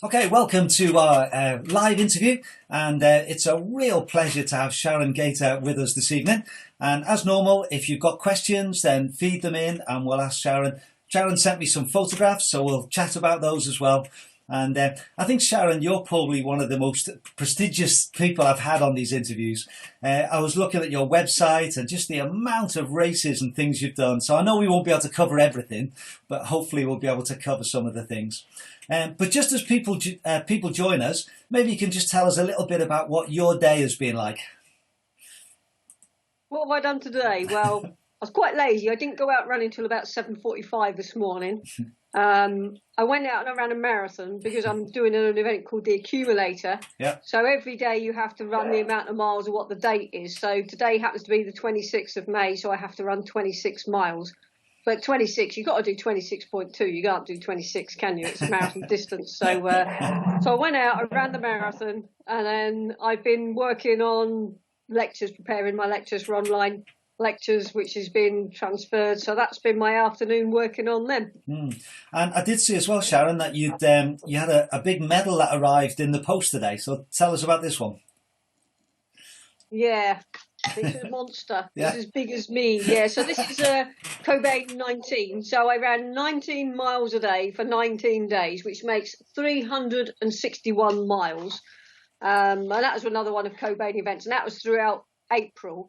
Okay, welcome to our live interview, and it's a real pleasure to have Sharon Gayter with us this evening. And as normal, if you've got questions, then feed them in and we'll ask Sharon. Sharon sent me some photographs, so we'll chat about those as well. And I think, Sharon, you're probably one of the most prestigious people I've had on these interviews. I was looking at your website and just the amount of races and things you've done. So I know we won't be able to cover everything, but hopefully we'll be able to cover some of the things. But just as people join us, maybe you can just tell us a little bit about what your day has been like. What have I done today? Well, I was quite lazy. I didn't go out running until about 7:45 this morning. I went out and I ran a marathon because I'm doing an event called the Accumulator. Yeah. So every day you have to run the amount of miles of what the date is. So today happens to be the 26th of May, so I have to run 26 miles. But 26, you've got to do 26.2. You can't do 26, can you? It's a marathon distance. So I went out, I ran the marathon, and then I've been working on lectures, preparing my lectures for online lectures, which has been transferred. So that's been my afternoon working on them. And I did see as well, Sharon, that you had a big medal that arrived in the post today. So tell us about this one. Yeah. It's a monster. Yeah. It's as big as me. Yeah. So this is COVID-19. So I ran 19 miles a day for 19 days, which makes 361 miles. And that was another one of Cobain events, and that was throughout April.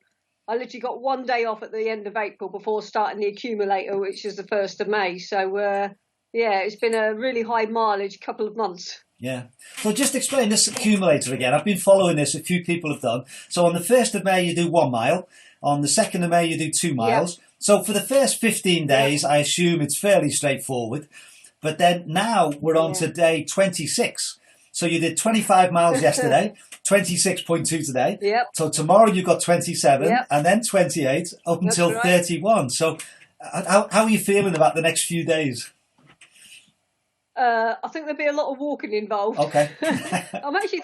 I literally got one day off at the end of April before starting the Accumulator, which is the 1st of May. So yeah, it's been a really high mileage couple of months. Yeah. So just explain this Accumulator again. I've been following this. A few people have done. So on the 1st of May, you do 1 mile. On the 2nd of May, you do 2 miles. Yeah. So for the first 15 days, I assume it's fairly straightforward. But then now we're on to day 26. So you did 25 miles yesterday, 26.2 today. Yep. So tomorrow you've got 27 and then 28 up until 31. So how are you feeling about the next few days? I think there'll be a lot of walking involved. Okay. I'm actually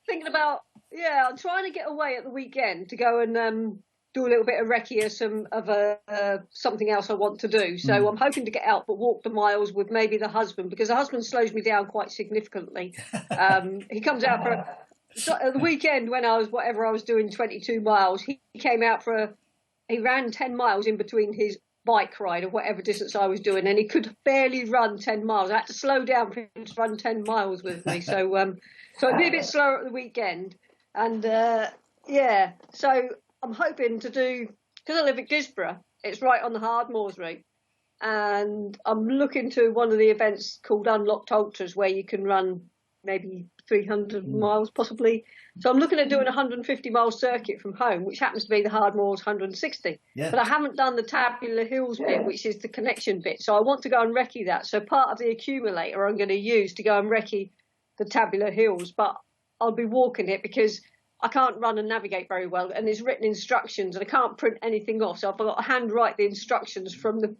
thinking about, I'm trying to get away at the weekend to go and do a little bit of recce or something else I want to do. So I'm hoping to get out, but walk the miles with maybe the husband, because the husband slows me down quite significantly. He comes out for the weekend when I was doing 22 miles. He came out he ran 10 miles in between his bike ride or whatever distance I was doing, and he could barely run 10 miles. I had to slow down for him to run 10 miles with me. So so it'd be a bit slower at the weekend. And so I'm hoping to do, because I live at Gisborough, it's right on the Hardmoors route, and I'm looking to one of the events called Unlocked Ultras, where you can run maybe 300 miles possibly. So I'm looking at doing a 150-mile circuit from home, which happens to be the Hardmoors 160. Yeah. But I haven't done the Tabular Hills bit, which is the connection bit. So I want to go and recce that. So part of the Accumulator I'm going to use to go and recce the Tabular Hills, but I'll be walking it because I can't run and navigate very well, and there's written instructions and I can't print anything off. So I've got to handwrite the instructions from the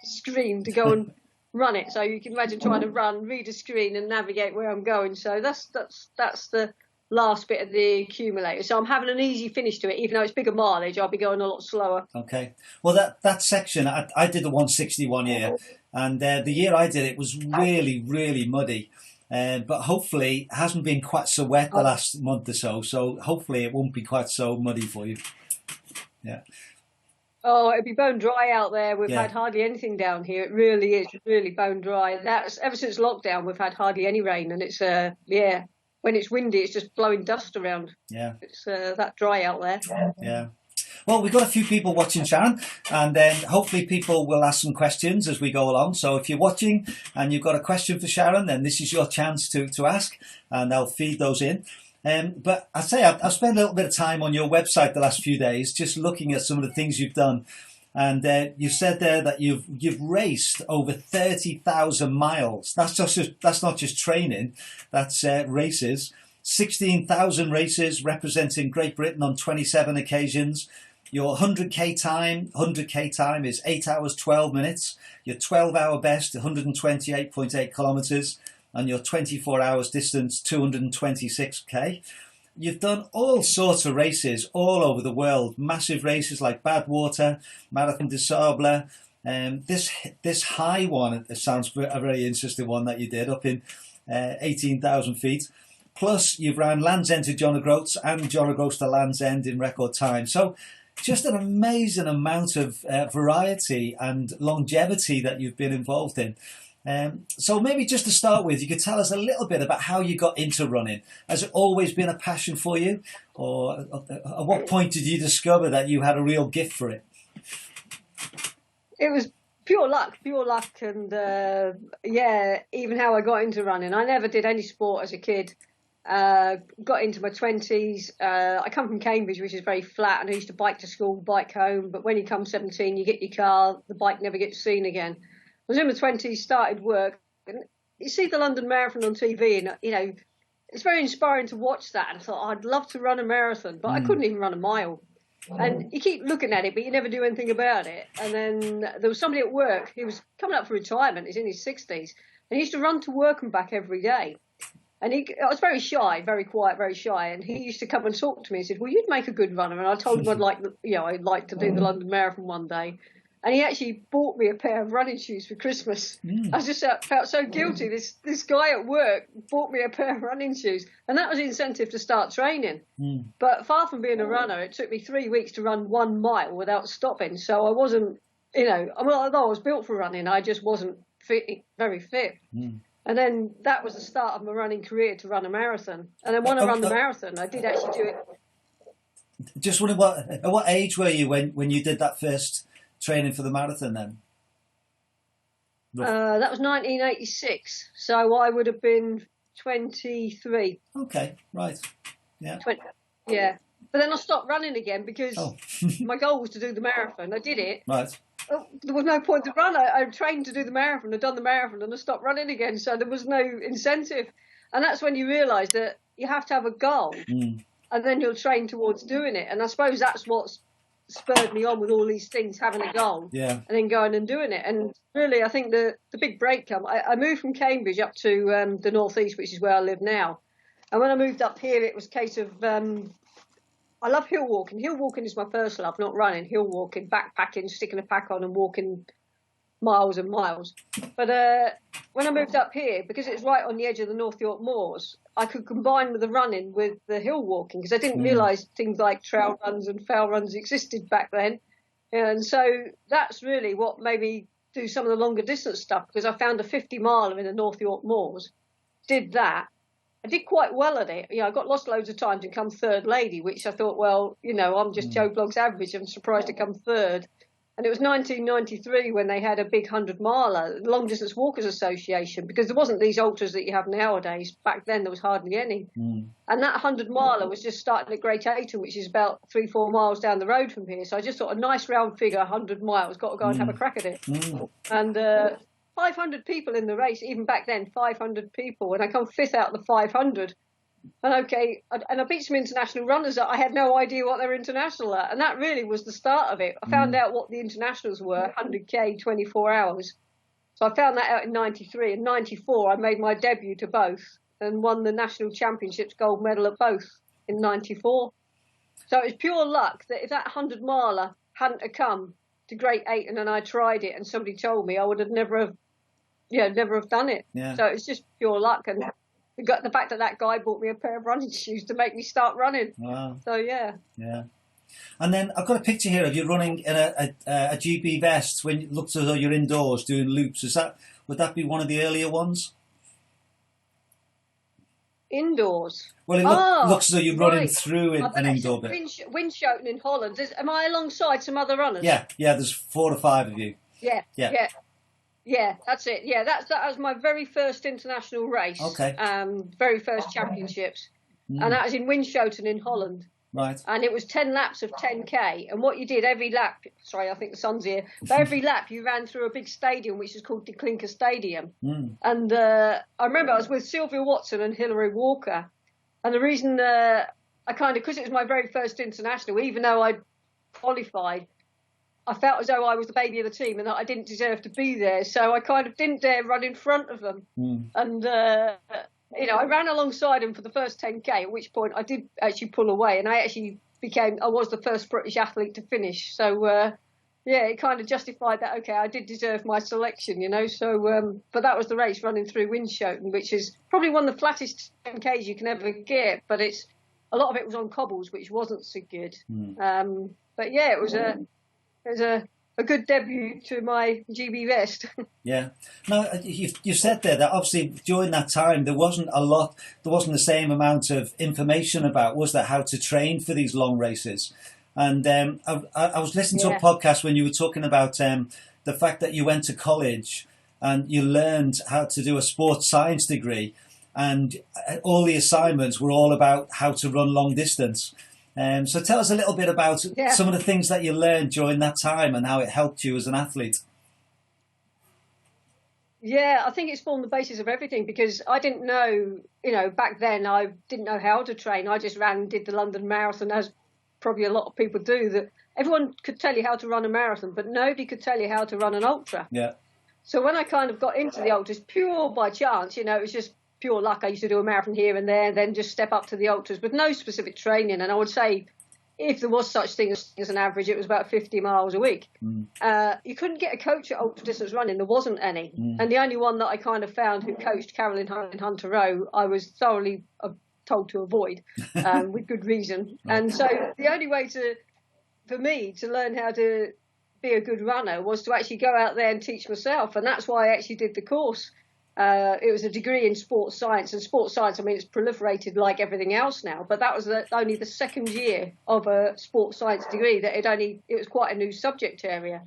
screen to go and run it. So you can imagine trying to read a screen and navigate where I'm going. So that's the last bit of the Accumulator. So I'm having an easy finish to it, even though it's bigger mileage. I'll be going a lot slower. Okay. Well, that section, I did the 160 one year, and the year I did it was really, really muddy. But hopefully it hasn't been quite so wet the last month or so. So hopefully it won't be quite so muddy for you. Yeah. Oh, it'd be bone dry out there. We've had hardly anything down here. It really is really bone dry. That's ever since lockdown. We've had hardly any rain, and it's when it's windy, it's just blowing dust around. Yeah, it's that dry out there. Yeah. Well, we've got a few people watching, Sharon, and then hopefully people will ask some questions as we go along. So if you're watching and you've got a question for Sharon, then this is your chance to ask, and I'll feed those in. But I say I've spent a little bit of time on your website the last few days, just looking at some of the things you've done. And you said there that you've raced over 30,000 miles. That's not just training, that's races. 16,000 races representing Great Britain on 27 occasions. Your 100k time is 8 hours 12 minutes. Your 12-hour best, 128.8 kilometres, and your 24 hours distance, 226k. You've done all sorts of races all over the world, massive races like Badwater, Marathon des Sables. This high one, it sounds a very interesting one that you did up in 18,000 feet. Plus, you've ran Land's End to John O'Groats and John O'Groats to Land's End in record time. So, just an amazing amount of variety and longevity that you've been involved in. So maybe just to start with, you could tell us a little bit about how you got into running. Has it always been a passion for you? Or at what point did you discover that you had a real gift for it? It was pure luck. And even how I got into running. I never did any sport as a kid. Got into my 20s. I come from Cambridge, which is very flat, and I used to bike to school, bike home. But when you come 17, you get your car, the bike never gets seen again. I was in my 20s, started work, and you see the London Marathon on TV, and it's very inspiring to watch that. And I thought, I'd love to run a marathon, but I couldn't even run a mile. And you keep looking at it, but you never do anything about it. And then there was somebody at work, he was coming up for retirement, he's in his 60s, and he used to run to work and back every day. And I was very shy, very quiet, very shy. And he used to come and talk to me. He said, well, you'd make a good runner. And I told him I'd like to do the London Marathon one day. And he actually bought me a pair of running shoes for Christmas. I just felt so guilty. This guy at work bought me a pair of running shoes. And that was the incentive to start training. But far from being a runner, it took me 3 weeks to run 1 mile without stopping. So I wasn't, although I was built for running, I just wasn't very fit. And then that was the start of my running career, to run a marathon. And then when I ran the marathon, I did actually do it. Just wondering, at what age were you when you did that first training for the marathon then? That was 1986. So I would have been 23. Okay, right. Yeah. Yeah. But then I stopped running again because my goal was to do the marathon. I did it. Right. There was no point to run. I trained to do the marathon. I'd done the marathon and I stopped running again. So there was no incentive. And that's when you realise that you have to have a goal and then you'll train towards doing it. And I suppose that's what's spurred me on with all these things, having a goal and then going and doing it. And really, I think the big break came. I moved from Cambridge up to the northeast, which is where I live now. And when I moved up here, it was a case of I love hill walking. Hill walking is my first love, not running. Hill walking, backpacking, sticking a pack on and walking miles and miles. But when I moved up here, because it's right on the edge of the North York Moors, I could combine the running with the hill walking because I didn't realise things like trail runs and fell runs existed back then. And so that's really what made me do some of the longer distance stuff, because I found a 50 miler in the North York Moors, did that. I did quite well at it. I got lost loads of times and come third lady, which I thought, well, I'm just Joe Blogg's average. I'm surprised to come third. And it was 1993 when they had a big 100-miler, Long Distance Walkers Association, because there wasn't these ultras that you have nowadays. Back then, there was hardly any. And that 100-miler was just starting at Great Ayton, which is about 3-4 miles down the road from here. So I just thought, a nice round figure, 100 miles, got to go and have a crack at it. And 500 people in the race, even back then, 500 people. And I come fifth out of the 500. And I beat some international runners that I had no idea what they were international at. And that really was the start of it. I found out what the internationals were, 100K, 24 hours. So I found that out in 93. In 94, I made my debut to both and won the national championships gold medal at both in 94. So it was pure luck that if that 100-miler hadn't have come to Great Ayton and I tried it and somebody told me, I would have never have done it. Yeah. So it's just pure luck. And the fact that guy bought me a pair of running shoes to make me start running. Wow. So yeah. And then I've got a picture here of you running in a GB vest when it looks as though you're indoors doing loops. Would that be one of the earlier ones? Indoors. Well, it looks as though you're running through an indoor bit. Winschoten in Holland. Am I alongside some other runners? Yeah. There's 4 or 5 of you. Yeah, that's it. Yeah, that was my very first international race. Okay. Very first championships. And that was in Winschoten in Holland. Right. And it was 10 laps of 10K. And what you did every lap, sorry, I think the sun's here, but every lap you ran through a big stadium, which is called De Klinker Stadium. And I remember I was with Sylvia Watson and Hilary Walker. And the reason because it was my very first international, even though I qualified, I felt as though I was the baby of the team and that I didn't deserve to be there. So I kind of didn't dare run in front of them. And, I ran alongside them for the first 10K, at which point I did actually pull away. And I was the first British athlete to finish. So, yeah, it kind of justified that. Okay, I did deserve my selection, you know. So, but that was the race running through Winschoten, which is probably one of the flattest 10Ks you can ever get. But a lot of it was on cobbles, which wasn't so good. But yeah, it was a good debut to my GB vest. Yeah. Now, you said there that obviously during that time there wasn't the same amount of information about, was there, how to train for these long races. And I was listening to a podcast when you were talking about the fact that you went to college and you learned how to do a sports science degree, and all the assignments were all about how to run long distance. So tell us a little bit about some of the things that you learned during that time and how it helped you as an athlete. Yeah, I think it's formed the basis of everything, because I didn't know, you know, back then I didn't know how to train. I just ran and did the London Marathon, as probably a lot of people do. That everyone could tell you how to run a marathon, but nobody could tell you how to run an ultra. Yeah. So when I kind of got into the ultras, pure by chance, you know, it was just pure luck. I used to do a marathon here and there, and then just step up to the ultras with no specific training. And I would say, if there was such thing as an average, it was about 50 miles a week. You couldn't get a coach at ultra distance running. There wasn't any. And the only one that I kind of found who coached, Carolyn Hunter Rowe, I was thoroughly told to avoid, with good reason. And so the only way for me to learn how to be a good runner was to actually go out there and teach myself. And that's why I actually did the course. It was a degree in sports science, and sports science, I mean, it's proliferated like everything else now, but that was only the second year of a sports science degree, that it was quite a new subject area.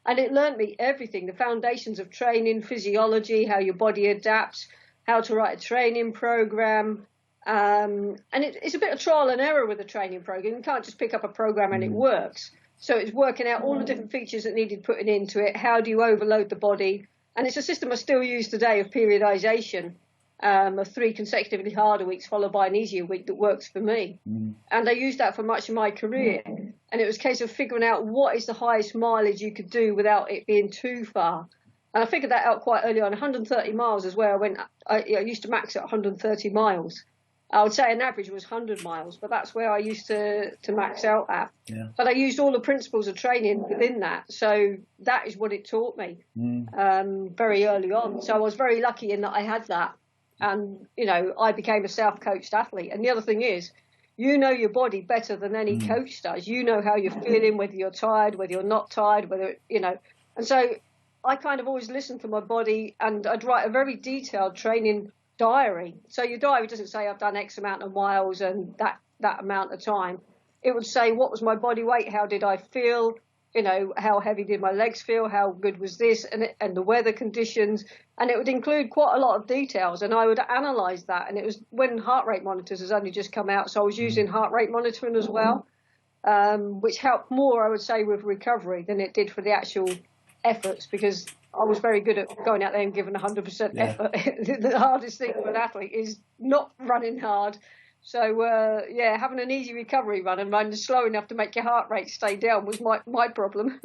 And it learned me everything, the foundations of training, physiology, how your body adapts, how to write a training program. And it's a bit of trial and error with a training program. You can't just pick up a program and it works. So it's working out all the different features that needed putting into it. How do you overload the body? And it's a system I still use today of periodization, of 3 consecutively harder weeks followed by an easier week that works for me. And I used that for much of my career. And it was a case of figuring out what is the highest mileage you could do without it being too far. And I figured that out quite early on. 130 miles is where I used to max at 130 miles. I would say an average was 100 miles, but that's where I used to max out at. Yeah. But I used all the principles of training within that. So that is what it taught me very early on. So I was very lucky in that I had that. And, you know, I became a self-coached athlete. And the other thing is, you know your body better than any coach does. You know how you're feeling, whether you're tired, whether you're not tired, whether, you know. And so I kind of always listened to my body, and I'd write a very detailed training diary. So your diary doesn't say I've done X amount of miles and that amount of time. It would say, what was my body weight? How did I feel? You know, how heavy did my legs feel? How good was this? And the weather conditions. And it would include quite a lot of details. And I would analyze that. And it was when heart rate monitors has only just come out. So I was using heart rate monitoring as well, which helped more, I would say, with recovery than it did for the actual efforts, because I was very good at going out there and giving 100% effort. The hardest thing for an athlete is not running hard. So, having an easy recovery run and running slow enough to make your heart rate stay down was my problem.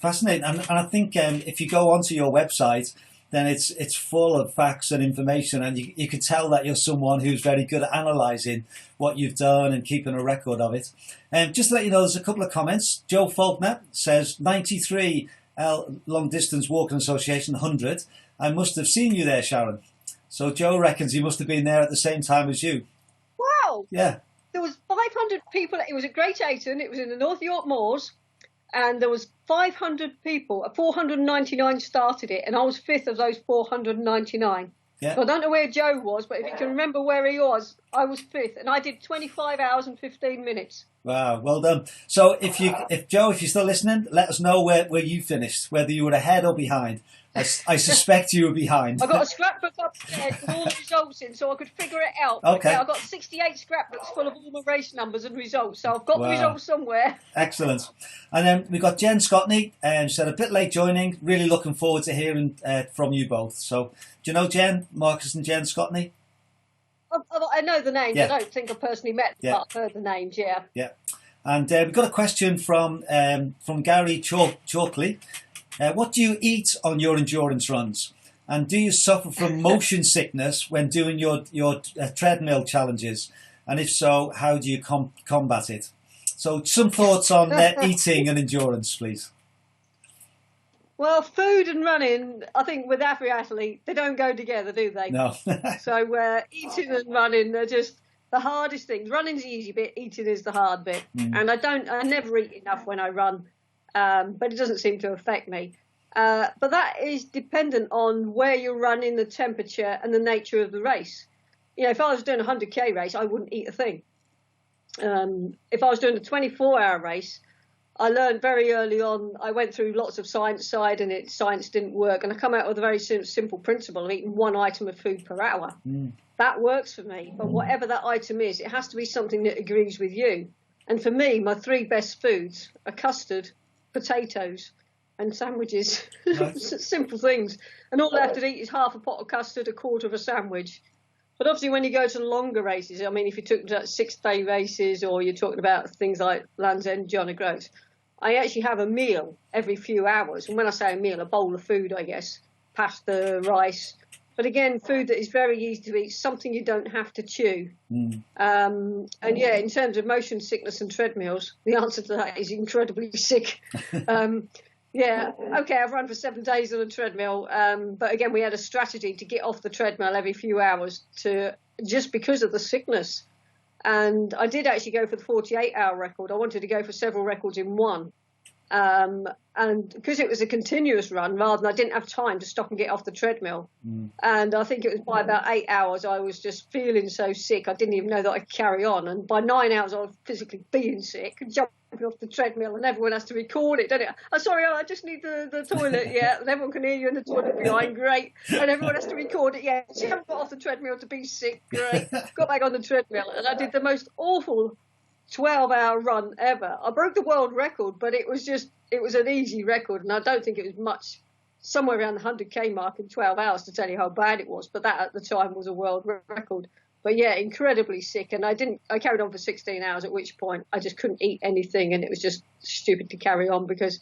Fascinating. And I think if you go onto your website, then it's full of facts and information, and you can tell that you're someone who's very good at analysing what you've done and keeping a record of it. Just to let you know, there's a couple of comments. Joe Faulkner says, 93 Long Distance Walking Association 100. I must have seen you there, Sharon. So Joe reckons he must have been there at the same time as you. Wow. Yeah. There was 500 people. It was at Great Ayton. It was in the North York Moors. And there was 500 people. 499 started it. And I was 5th of those 499. Yeah. So I don't know where Joe was, but if you can remember where he was, I was 5th. And I did 25 hours and 15 minutes. Wow, well done. So if Joe, if you're still listening, let us know where you finished, whether you were ahead or behind. I suspect you were behind. I got a scrapbook upstairs with all the results in, so I could figure it out. Okay. I've got 68 scrapbooks full of all my race numbers and results, so I've got the results somewhere. Excellent. And then we've got Jen Scotney, and she said a bit late joining. Really looking forward to hearing from you both. So, do you know Jen, Marcus and Jen Scotney? I know the names. Yeah. I don't think I personally met them, but I've heard the names, yeah. Yeah. And we've got a question from Gary Chalkley. What do you eat on your endurance runs? And do you suffer from motion sickness when doing your treadmill challenges? And if so, how do you combat it? So some thoughts on eating and endurance, please. Well, food and running, I think with every athlete, they don't go together, do they? No. So eating and running are just the hardest things. Running's the easy bit, eating is the hard bit. And I never eat enough when I run, but it doesn't seem to affect me. But that is dependent on where you're running, the temperature and the nature of the race. You know, if I was doing a 100k race, I wouldn't eat a thing. If I was doing a 24-hour race, I learned very early on, I went through lots of science side and science didn't work. And I come out with a very simple principle of eating 1 item of food per hour. That works for me. But whatever that item is, it has to be something that agrees with you. And for me, my 3 best foods are custard, potatoes and sandwiches. Simple things. And all I have to eat is half a pot of custard, a quarter of a sandwich. But obviously when you go to longer races, I mean, if you took 6-day races or you're talking about things like Land's End, John O'Groats, I actually have a meal every few hours. And when I say a meal, a bowl of food, I guess, pasta, rice. But again, food that is very easy to eat, something you don't have to chew. And yeah, in terms of motion sickness and treadmills, the answer to that is incredibly sick. Yeah, okay, I've run for 7 days on a treadmill. But again, we had a strategy to get off the treadmill every few hours just because of the sickness. And I did actually go for the 48-hour record. I wanted to go for several records in one. And because it was a continuous run, rather than I didn't have time to stop and get off the treadmill. And I think it was by about 8 hours, I was just feeling so sick. I didn't even know that I could carry on. And by 9 hours, I was physically being sick, jumping off the treadmill, and everyone has to record it, don't it? Oh, sorry, I just need the toilet. Yeah, and everyone can hear you in the toilet behind. Great. And everyone has to record it. Yeah, she haven't got off the treadmill to be sick. Great. Got back on the treadmill, and I did the most awful 12-hour run ever. I broke the world record, but it was an easy record, and I don't think it was much, somewhere around the 100k mark in 12 hours to tell you how bad it was. But that at the time was a world record. But yeah, incredibly sick, and I carried on for 16 hours, at which point I just couldn't eat anything, and it was just stupid to carry on because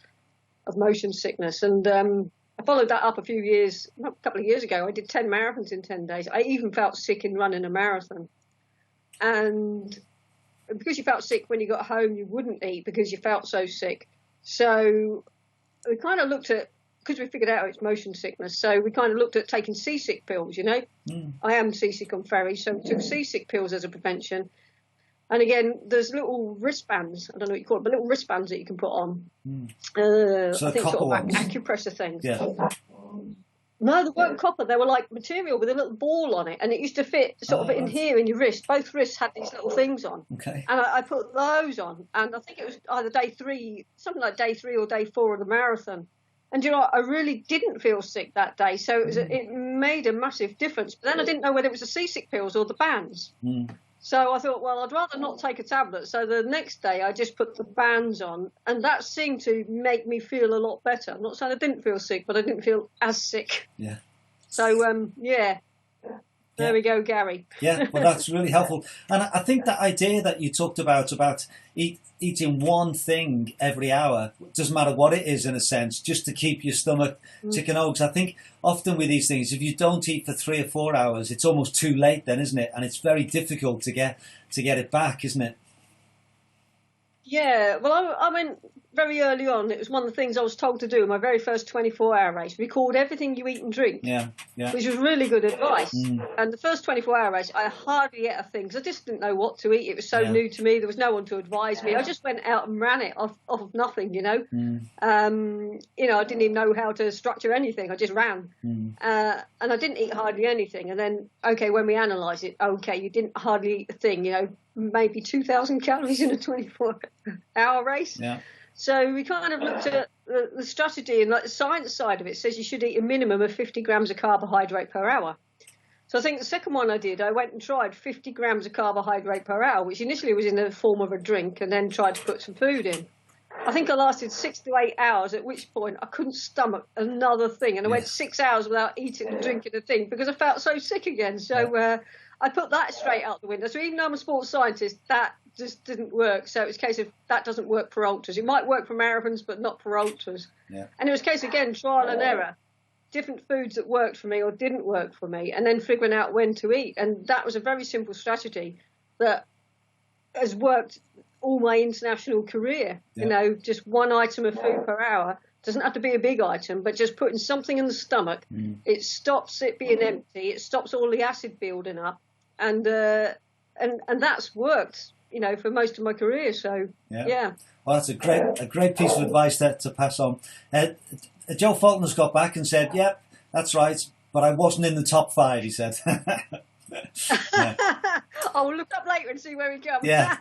of motion sickness. And I followed that up a couple of years ago. I did 10 marathons in 10 days. I even felt sick in running a marathon. And because you felt sick when you got home, you wouldn't eat because you felt so sick. So we kind of looked at, because we figured out it's motion sickness, so we kind of looked at taking seasick pills, you know. I am seasick on ferries, so we took seasick pills as a prevention. And again, there's little wristbands, I don't know what you call it, but little wristbands that you can put on. So I think copper sort of ones. acupressure things. Yeah. No, they weren't copper. They were like material with a little ball on it, and it used to fit sort of in here in your wrist. Both wrists had these little things on. Okay. And I put those on, and I think it was either day 3, something like day 3 or day 4 of the marathon. And you know, I really didn't feel sick that day, so it made a massive difference. But then I didn't know whether it was the seasick pills or the bands. So I thought, well, I'd rather not take a tablet. So the next day I just put the bands on, and that seemed to make me feel a lot better. I'm not saying I didn't feel sick, but I didn't feel as sick. Yeah. So, yeah. There we go, Gary. Yeah, well, that's really helpful. And I think that idea that you talked about eating one thing every hour, doesn't matter what it is in a sense, just to keep your stomach ticking over. Because I think often with these things, if you don't eat for 3 or 4 hours, it's almost too late then, isn't it? And it's very difficult to get it back, isn't it? Yeah, well, I went very early on. It was one of the things I was told to do in my very first 24-hour race. Record everything you eat and drink, which was really good advice. And the first 24-hour race, I hardly ate a thing because I just didn't know what to eat. It was so new to me. There was no one to advise me. I just went out and ran it off of nothing, you know. You know, I didn't even know how to structure anything. I just ran. And I didn't eat hardly anything. And then, okay, when we analysed it, okay, you didn't hardly eat a thing, you know, maybe 2,000 calories in a 24-hour race. Yeah. So we kind of looked at the strategy, and like the science side of it says you should eat a minimum of 50 grams of carbohydrate per hour. So I think the second one I did, I went and tried 50 grams of carbohydrate per hour, which initially was in the form of a drink, and then tried to put some food in. I think I lasted 6 to 8 hours, at which point I couldn't stomach another thing. And I went 6 hours without eating and drinking a thing because I felt so sick again. So I put that straight out the window. So even though I'm a sports scientist, that just didn't work. So it was a case of that doesn't work for ultras. It might work for marathons, but not for ultras. Yeah. And it was a case, again, trial and error. Different foods that worked for me or didn't work for me, and then figuring out when to eat. And that was a very simple strategy that has worked all my international career. Yeah. You know, just one item of food per hour. Doesn't have to be a big item, but just putting something in the stomach, it stops it being empty. It stops all the acid building up, and that's worked, you know, for most of my career. So yeah. Well, that's a great piece of advice to pass on. Joe Fulton's got back and said, "Yep, that's right, but I wasn't in the top 5." He said. I'll look up later and see where he comes. Yeah.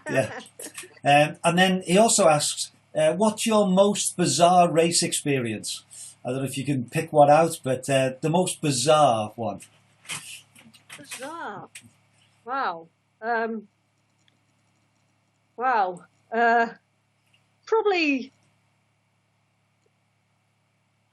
And then he also asks, what's your most bizarre race experience? I don't know if you can pick one out, but the most bizarre one. Bizarre. Wow. Probably.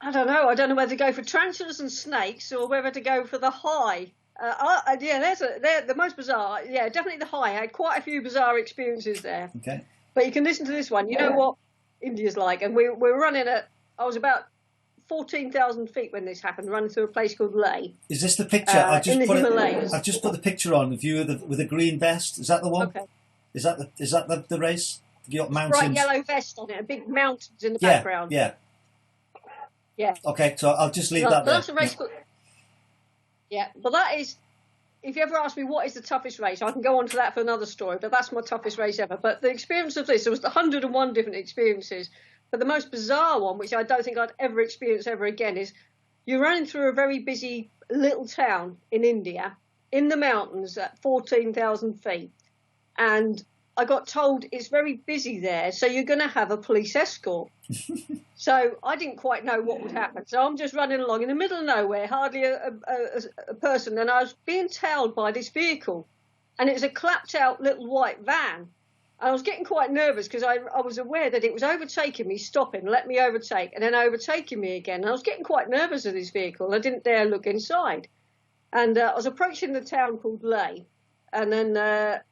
I don't know. I don't know whether to go for tarantulas and snakes or whether to go for the high. They're the most bizarre. Yeah, definitely the high. I had quite a few bizarre experiences there. Okay. But you can listen to this one. You know what India's like, and we're running at. I was about 14,000 feet when this happened, running through a place called Leh. Is this the picture? I've just put the picture on of you with a green vest. Is that the one? Okay. Is that the race? You got mountains. Bright yellow vest on it, and big mountains in the background. Yeah. Yeah. Okay, so I'll just leave that there. That's a race. Yeah, but that is. If you ever ask me what is the toughest race, I can go on to that for another story. But that's my toughest race ever. But the experience of this, there was 101 different experiences. But the most bizarre one, which I don't think I'd ever experience ever again, is you're running through a very busy little town in India, in the mountains at 14,000 feet. And I got told it's very busy there, so you're going to have a police escort. So I didn't quite know what would happen. So I'm just running along in the middle of nowhere, hardly a person. And I was being tailed by this vehicle. And it was a clapped out little white van. I was getting quite nervous because I was aware that it was overtaking me, stopping, let me overtake, and then overtaking me again. And I was getting quite nervous of this vehicle. I didn't dare look inside. And I was approaching the town called Leh, and then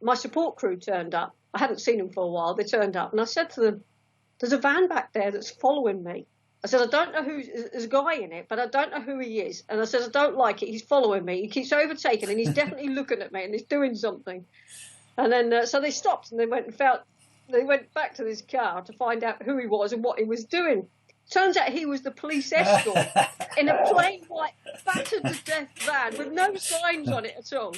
my support crew turned up. I hadn't seen them for a while. They turned up, and I said to them, "There's a van back there that's following me." I said, "I don't know there's a guy in it, but I don't know who he is." And I said, "I don't like it. He's following me. He keeps overtaking, and he's definitely looking at me, and he's doing something." And then, so they stopped and they went back to this car to find out who he was and what he was doing. Turns out he was the police escort in a plain white, battered to death van with no signs on it at all.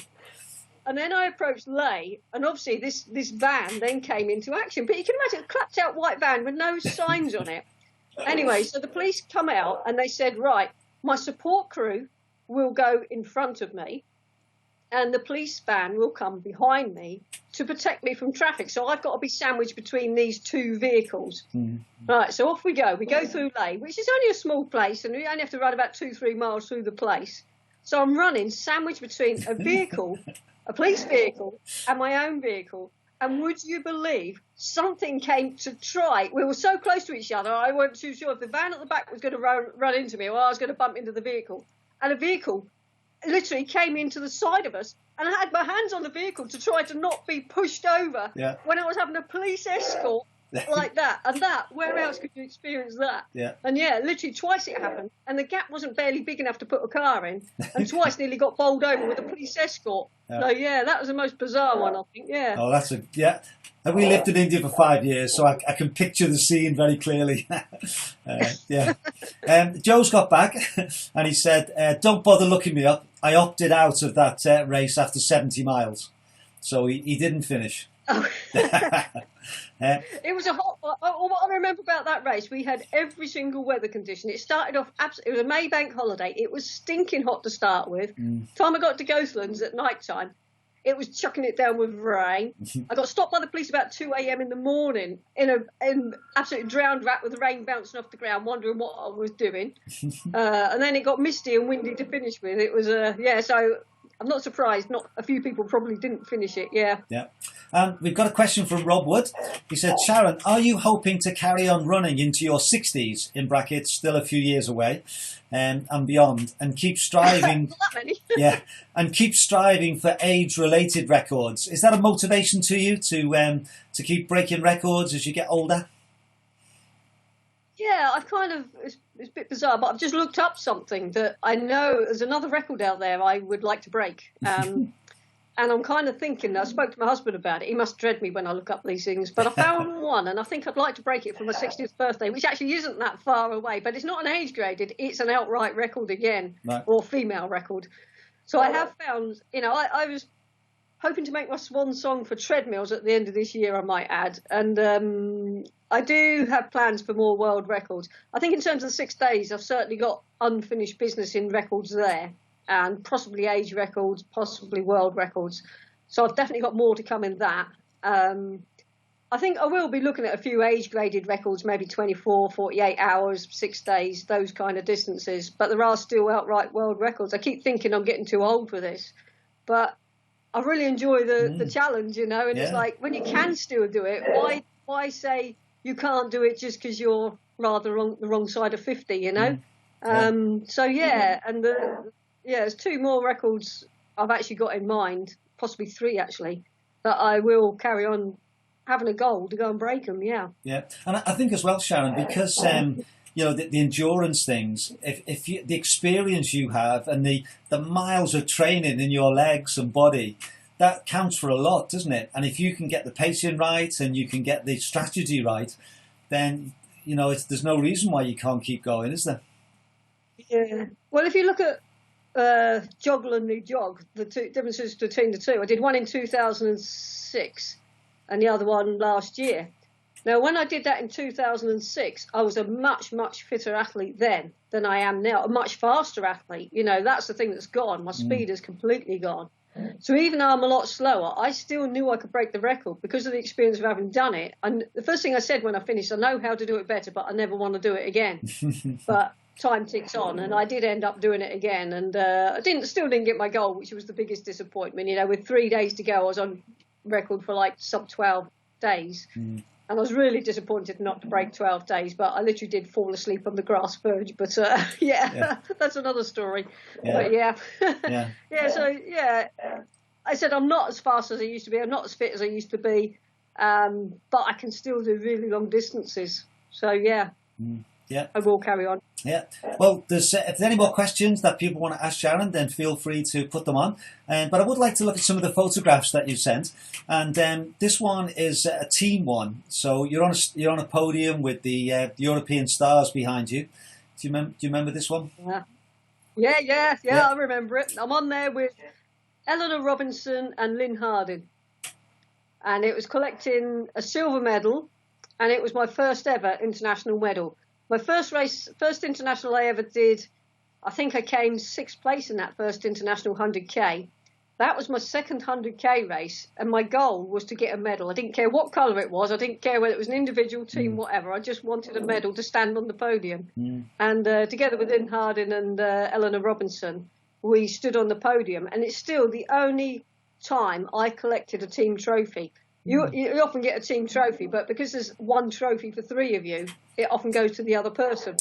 And then I approached Leh, and obviously this van then came into action. But you can imagine a clapped out white van with no signs on it. Anyway, so the police come out and they said, right, my support crew will go in front of me, and the police van will come behind me to protect me from traffic. So I've got to be sandwiched between these two vehicles. Mm-hmm. Right, so off we go. We go through Leh, which is only a small place, and we only have to run about 2-3 miles through the place. So I'm running sandwiched between a vehicle, a police vehicle, and my own vehicle. And would you believe something came to try? We were so close to each other, I wasn't too sure if the van at the back was going to run into me or I was going to bump into the vehicle. And a vehicle literally came into the side of us, and I had my hands on the vehicle to try to not be pushed over when I was having a police escort like that. And where else could you experience that? Yeah. And literally twice it happened, and the gap wasn't barely big enough to put a car in, and twice nearly got bowled over with a police escort. So that was the most bizarre one, I think. Yeah. Oh, that's And we lived in India for 5 years, so I can picture the scene very clearly. Joe's got back, and he said, "Don't bother looking me up. I opted out of that race after 70 miles, so he didn't finish." Oh. It was a hot. What I remember about that race, we had every single weather condition. It started off. It was a May bank holiday. It was stinking hot to start with. Time I got to Gothlands at night time, it was chucking it down with rain. I got stopped by the police about 2 a.m. in the morning in absolutely drowned rat with the rain bouncing off the ground, wondering what I was doing. And then it got misty and windy to finish with. It was so I'm not surprised. Not a few people probably didn't finish it. Yeah. We've got a question from Rob Wood. He said, "Sharon, are you hoping to carry on running into your 60s, in brackets, still a few years away, and beyond, and keep striving?" Not that many. And keep striving for age-related records. Is that a motivation to you to keep breaking records as you get older? Yeah, I've it's a bit bizarre, but I've just looked up something that I know there's another record out there I would like to break. And I'm kind of thinking, I spoke to my husband about it. He must dread me when I look up these things. But I found one, and I think I'd like to break it for my 60th birthday, which actually isn't that far away. But it's not an age graded, it's an outright record again, Right. or female record. So I have found, I was hoping to make my swan song for treadmills at the end of this year, I might add. And I do have plans for more world records. I think in terms of the 6 days, I've certainly got unfinished business in records there. And possibly age records, possibly world records. So I've definitely got more to come in that. I think I will be looking at a few age-graded records, maybe 24, 48 hours, 6 days, those kind of distances. But there are still outright world records. I keep thinking I'm getting too old for this. But I really enjoy the challenge, and it's like, when you can still do it, why say you can't do it just because you're rather the wrong side of 50, So, and there's 2 more records I've actually got in mind, possibly 3 actually, that I will carry on having a goal to go and break them. Yeah. And I think as well, Sharon, because the endurance things, if you, the experience you have and the miles of training in your legs and body, that counts for a lot, doesn't it? And if you can get the pacing right and you can get the strategy right, then there's no reason why you can't keep going, is there? Yeah. Well, if you look at joggle and new jog, the two differences between the two. I did one in 2006 and the other one last year. Now, when I did that in 2006, I was a much, much fitter athlete then than I am now, a much faster athlete. That's the thing that's gone. My speed is completely gone. So even though I'm a lot slower, I still knew I could break the record because of the experience of having done it. And the first thing I said when I finished, I know how to do it better, but I never want to do it again. But time ticks on, and I did end up doing it again, and I still didn't get my goal, which was the biggest disappointment. With 3 days to go, I was on record for like sub 12 days, and I was really disappointed not to break 12 days, but I literally did fall asleep on the grass verge. But that's another story. But I said I'm not as fast as I used to be, I'm not as fit as I used to be, but I can still do really long distances. So I will carry on. Well, if there's any more questions that people want to ask Sharon, then feel free to put them on. But I would like to look at some of the photographs that you sent. And this one is a team one. So you're on a podium with the European stars behind you. Do you remember this one? Yeah, I remember it. I'm on there with Eleanor Robinson and Lynn Harding. And it was collecting a silver medal, and it was my first ever international medal. My first international I ever did, I think I came 6th place in that first international 100K. That was my second 100K race, and my goal was to get a medal. I didn't care what colour it was. I didn't care whether it was an individual, team, whatever. I just wanted a medal to stand on the podium. And together with Lynn Harding and Eleanor Robinson, we stood on the podium. And it's still the only time I collected a team trophy. You often get a team trophy, but because there's one trophy for 3 of you, it often goes to the other person,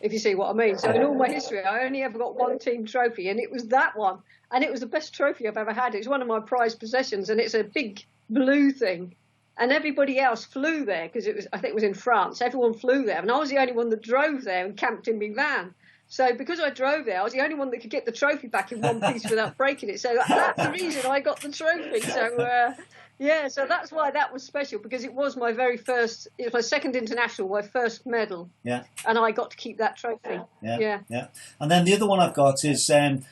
if you see what I mean. So in all my history, I only ever got one team trophy, and it was that one. And it was the best trophy I've ever had. It's one of my prized possessions, and it's a big blue thing. And everybody else flew there because I think it was in France. Everyone flew there, and I was the only one that drove there and camped in my van. So because I drove there, I was the only one that could get the trophy back in one piece without breaking it. So that's the reason I got the trophy. So so that's why that was special, because it was my my second international, my first medal. And I got to keep that trophy. Yeah. And then the other one I've got is an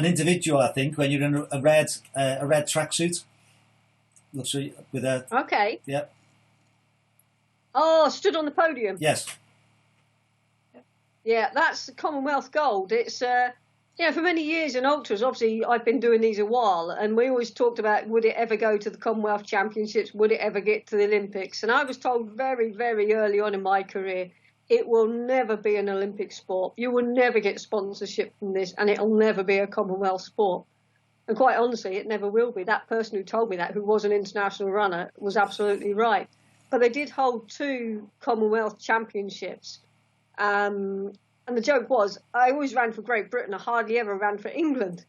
individual, I think, when you're in a red tracksuit. Looks with a... Okay. Oh, stood on the podium. Yes. Yeah, that's the Commonwealth Gold. It's for many years in ultras, obviously I've been doing these a while, and we always talked about, would it ever go to the Commonwealth Championships? Would it ever get to the Olympics? And I was told very, very early on in my career, it will never be an Olympic sport. You will never get sponsorship from this, and it'll never be a Commonwealth sport. And quite honestly, it never will be. That person who told me that, who was an international runner, was absolutely right. But they did hold 2 Commonwealth Championships. And the joke was, I always ran for Great Britain. I hardly ever ran for England.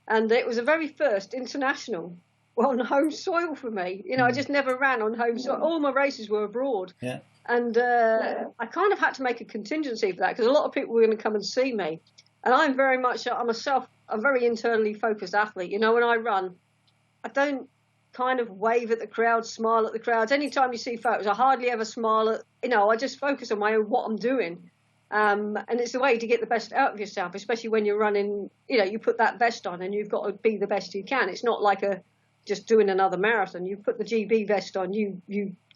And it was the very first international on home soil for me. I just never ran on home soil. All my races were abroad. And I kind of had to make a contingency for that, because a lot of people were going to come and see me. And I'm very internally focused athlete. When I run, I don't kind of wave at the crowd, smile at the crowds. Anytime you see photos, I hardly ever smile at, I just focus on what I'm doing. And it's the way to get the best out of yourself, especially when you're running, you put that vest on and you've got to be the best you can. It's not like just doing another marathon. You put the GB vest on, you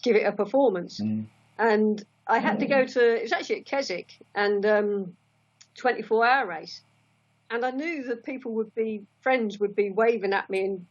give it a performance. And I had to go it was actually at Keswick, and 24-hour race. And I knew that friends would be waving at me and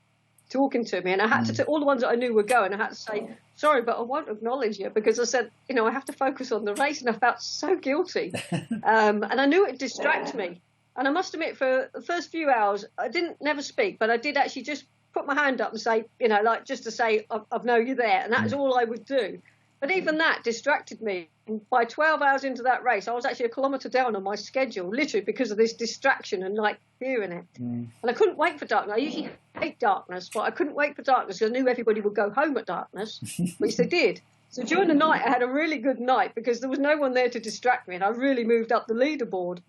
talking to me. And I had to, all the ones that I knew were going, I had to say, sorry, but I won't acknowledge you, because I said, I have to focus on the race. And I felt so guilty. And I knew it'd distract me. And I must admit, for the first few hours, I didn't never speak, but I did actually just put my hand up and say, like just to say, I know you're there. And that is all I would do. But even that distracted me. And by 12 hours into that race, I was actually a kilometre down on my schedule, literally because of this distraction and like hearing it. And I couldn't wait for darkness. I usually hate darkness, but I couldn't wait for darkness because I knew everybody would go home at darkness, which they did. So during the night, I had a really good night because there was no one there to distract me, and I really moved up the leaderboard.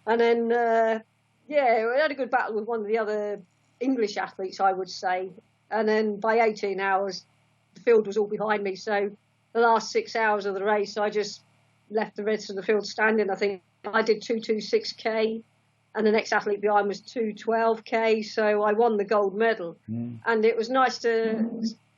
And then, we had a good battle with one of the other English athletes, I would say. And then by 18 hours, the field was all behind me. So the last 6 hours of the race, I just left the rest of the field standing. I think I did 2:26K, and the next athlete behind was 2:12K. So I won the gold medal. And it was nice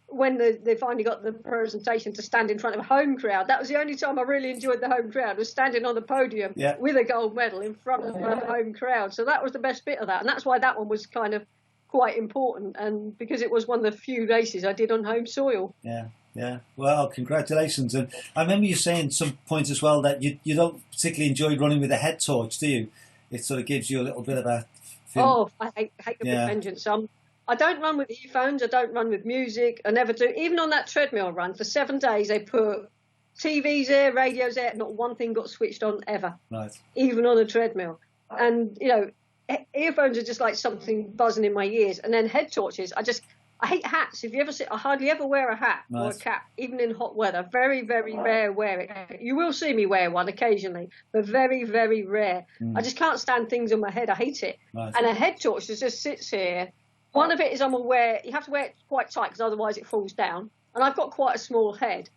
when they finally got the presentation, to stand in front of a home crowd. That was the only time I really enjoyed the home crowd, was standing on the podium with a gold medal in front of a home crowd. So that was the best bit of that. And that's why that one was kind of quite important, and because it was one of the few races I did on home soil. Yeah. Well, congratulations. And I remember you saying some points as well that you don't particularly enjoy running with a head torch, do you? It sort of gives you a little bit of a feeling. Oh, I hate it with vengeance. I don't run with earphones. I don't run with music. I never do. Even on that treadmill run, for 7 days, they put TVs there, radios there. Not one thing got switched on ever. Right. Even on a treadmill. And, earphones are just like something buzzing in my ears. And then head torches, I hate hats. If you ever see, I hardly ever wear a hat or a cap, even in hot weather. Very, very rare wear it. You will see me wear one occasionally, but very, very rare. I just can't stand things on my head. I hate it. Right. And a head torch just sits here. One of it is you have to wear it quite tight because otherwise it falls down. And I've got quite a small head.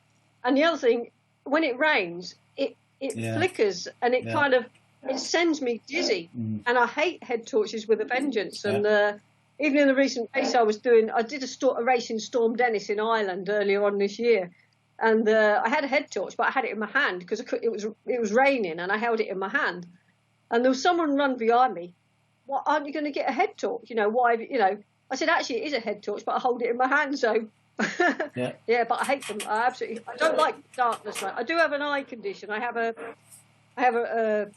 And the other thing, when it rains, it flickers and it kind of, it sends me dizzy. And I hate head torches with a vengeance. And even in the recent race I did a race in Storm Dennis in Ireland earlier on this year. And I had a head torch, but I had it in my hand because it was raining and I held it in my hand. And there was someone run behind me. Why aren't you going to get a head torch? Why? I said, actually, it is a head torch, but I hold it in my hand. So, but I hate them. I don't like darkness. I do have an eye condition. I have a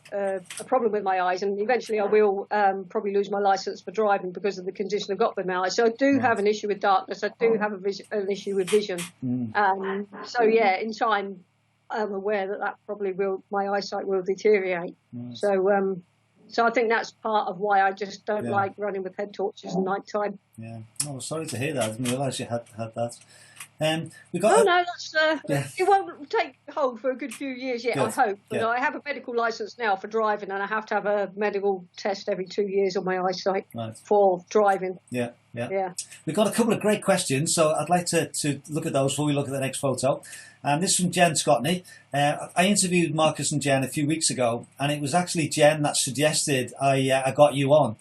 problem with my eyes, and eventually I will probably lose my license for driving because of the condition I've got with my eyes. So I do have an issue with darkness. I do have an issue with vision. In time, I'm aware that probably my eyesight will deteriorate. So I think that's part of why I just don't like running with head torches at night time. Yeah. Oh, sorry to hear that. I didn't realise you had that. It won't take hold for a good few years yet, I hope. But I have a medical licence now for driving, and I have to have a medical test every 2 years on my eyesight for driving. Yeah. We've got a couple of great questions, so I'd like to look at those before we look at the next photo. This is from Jen Scotney. I interviewed Marcus and Jen a few weeks ago, and it was actually Jen that suggested I got you on,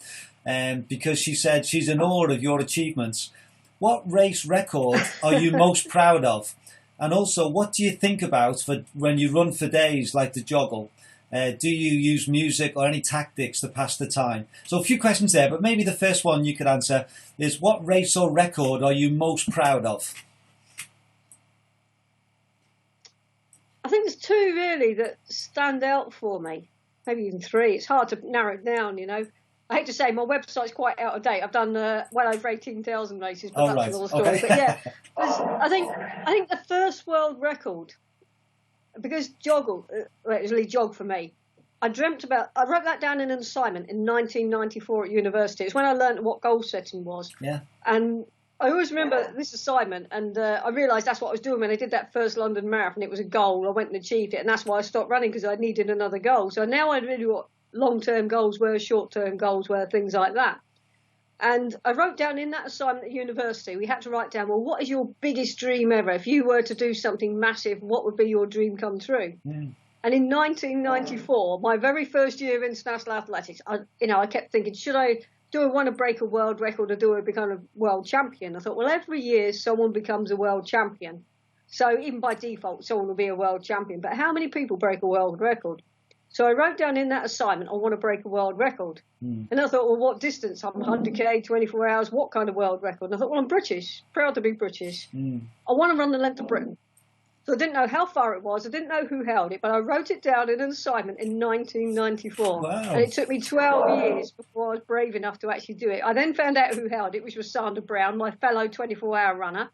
because she said she's in awe of your achievements. What race record are you most proud of? And also, what do you think about for when you run for days like the joggle? Do you use music or any tactics to pass the time? So a few questions there, but maybe the first one you could answer is, what race or record are you most proud of? I think there's two really that stand out for me, maybe even three. It's hard to narrow it down, I hate to say my website's quite out of date. I've done well over 18,000 races, but that's another story. Okay. But yeah, I think the first world record, because joggle, it was really jog for me. I wrote that down in an assignment in 1994 at university. It's when I learned what goal setting was. Yeah. And I always remember this assignment, and I realised that's what I was doing when I did that first London Marathon. It was a goal. I went and achieved it, and that's why I stopped running, because I needed another goal. So now I really what long-term goals were, short-term goals were, things like that. And I wrote down in that assignment at university, we had to write down, well, what is your biggest dream ever? If you were to do something massive, what would be your dream come true? And in 1994, my very first year of international athletics, I kept thinking, do I want to break a world record or do I become a world champion? I thought, well, every year someone becomes a world champion. So even by default, someone will be a world champion. But how many people break a world record? So I wrote down in that assignment, I want to break a world record. And I thought, well, what distance? I'm 100K, 24 hours, what kind of world record? And I thought, well, I'm British, proud to be British. I want to run the length of Britain. So I didn't know how far it was. I didn't know who held it, but I wrote it down in an assignment in 1994. Wow. And it took me 12 years before I was brave enough to actually do it. I then found out who held it, which was Sandra Brown, my fellow 24-hour runner.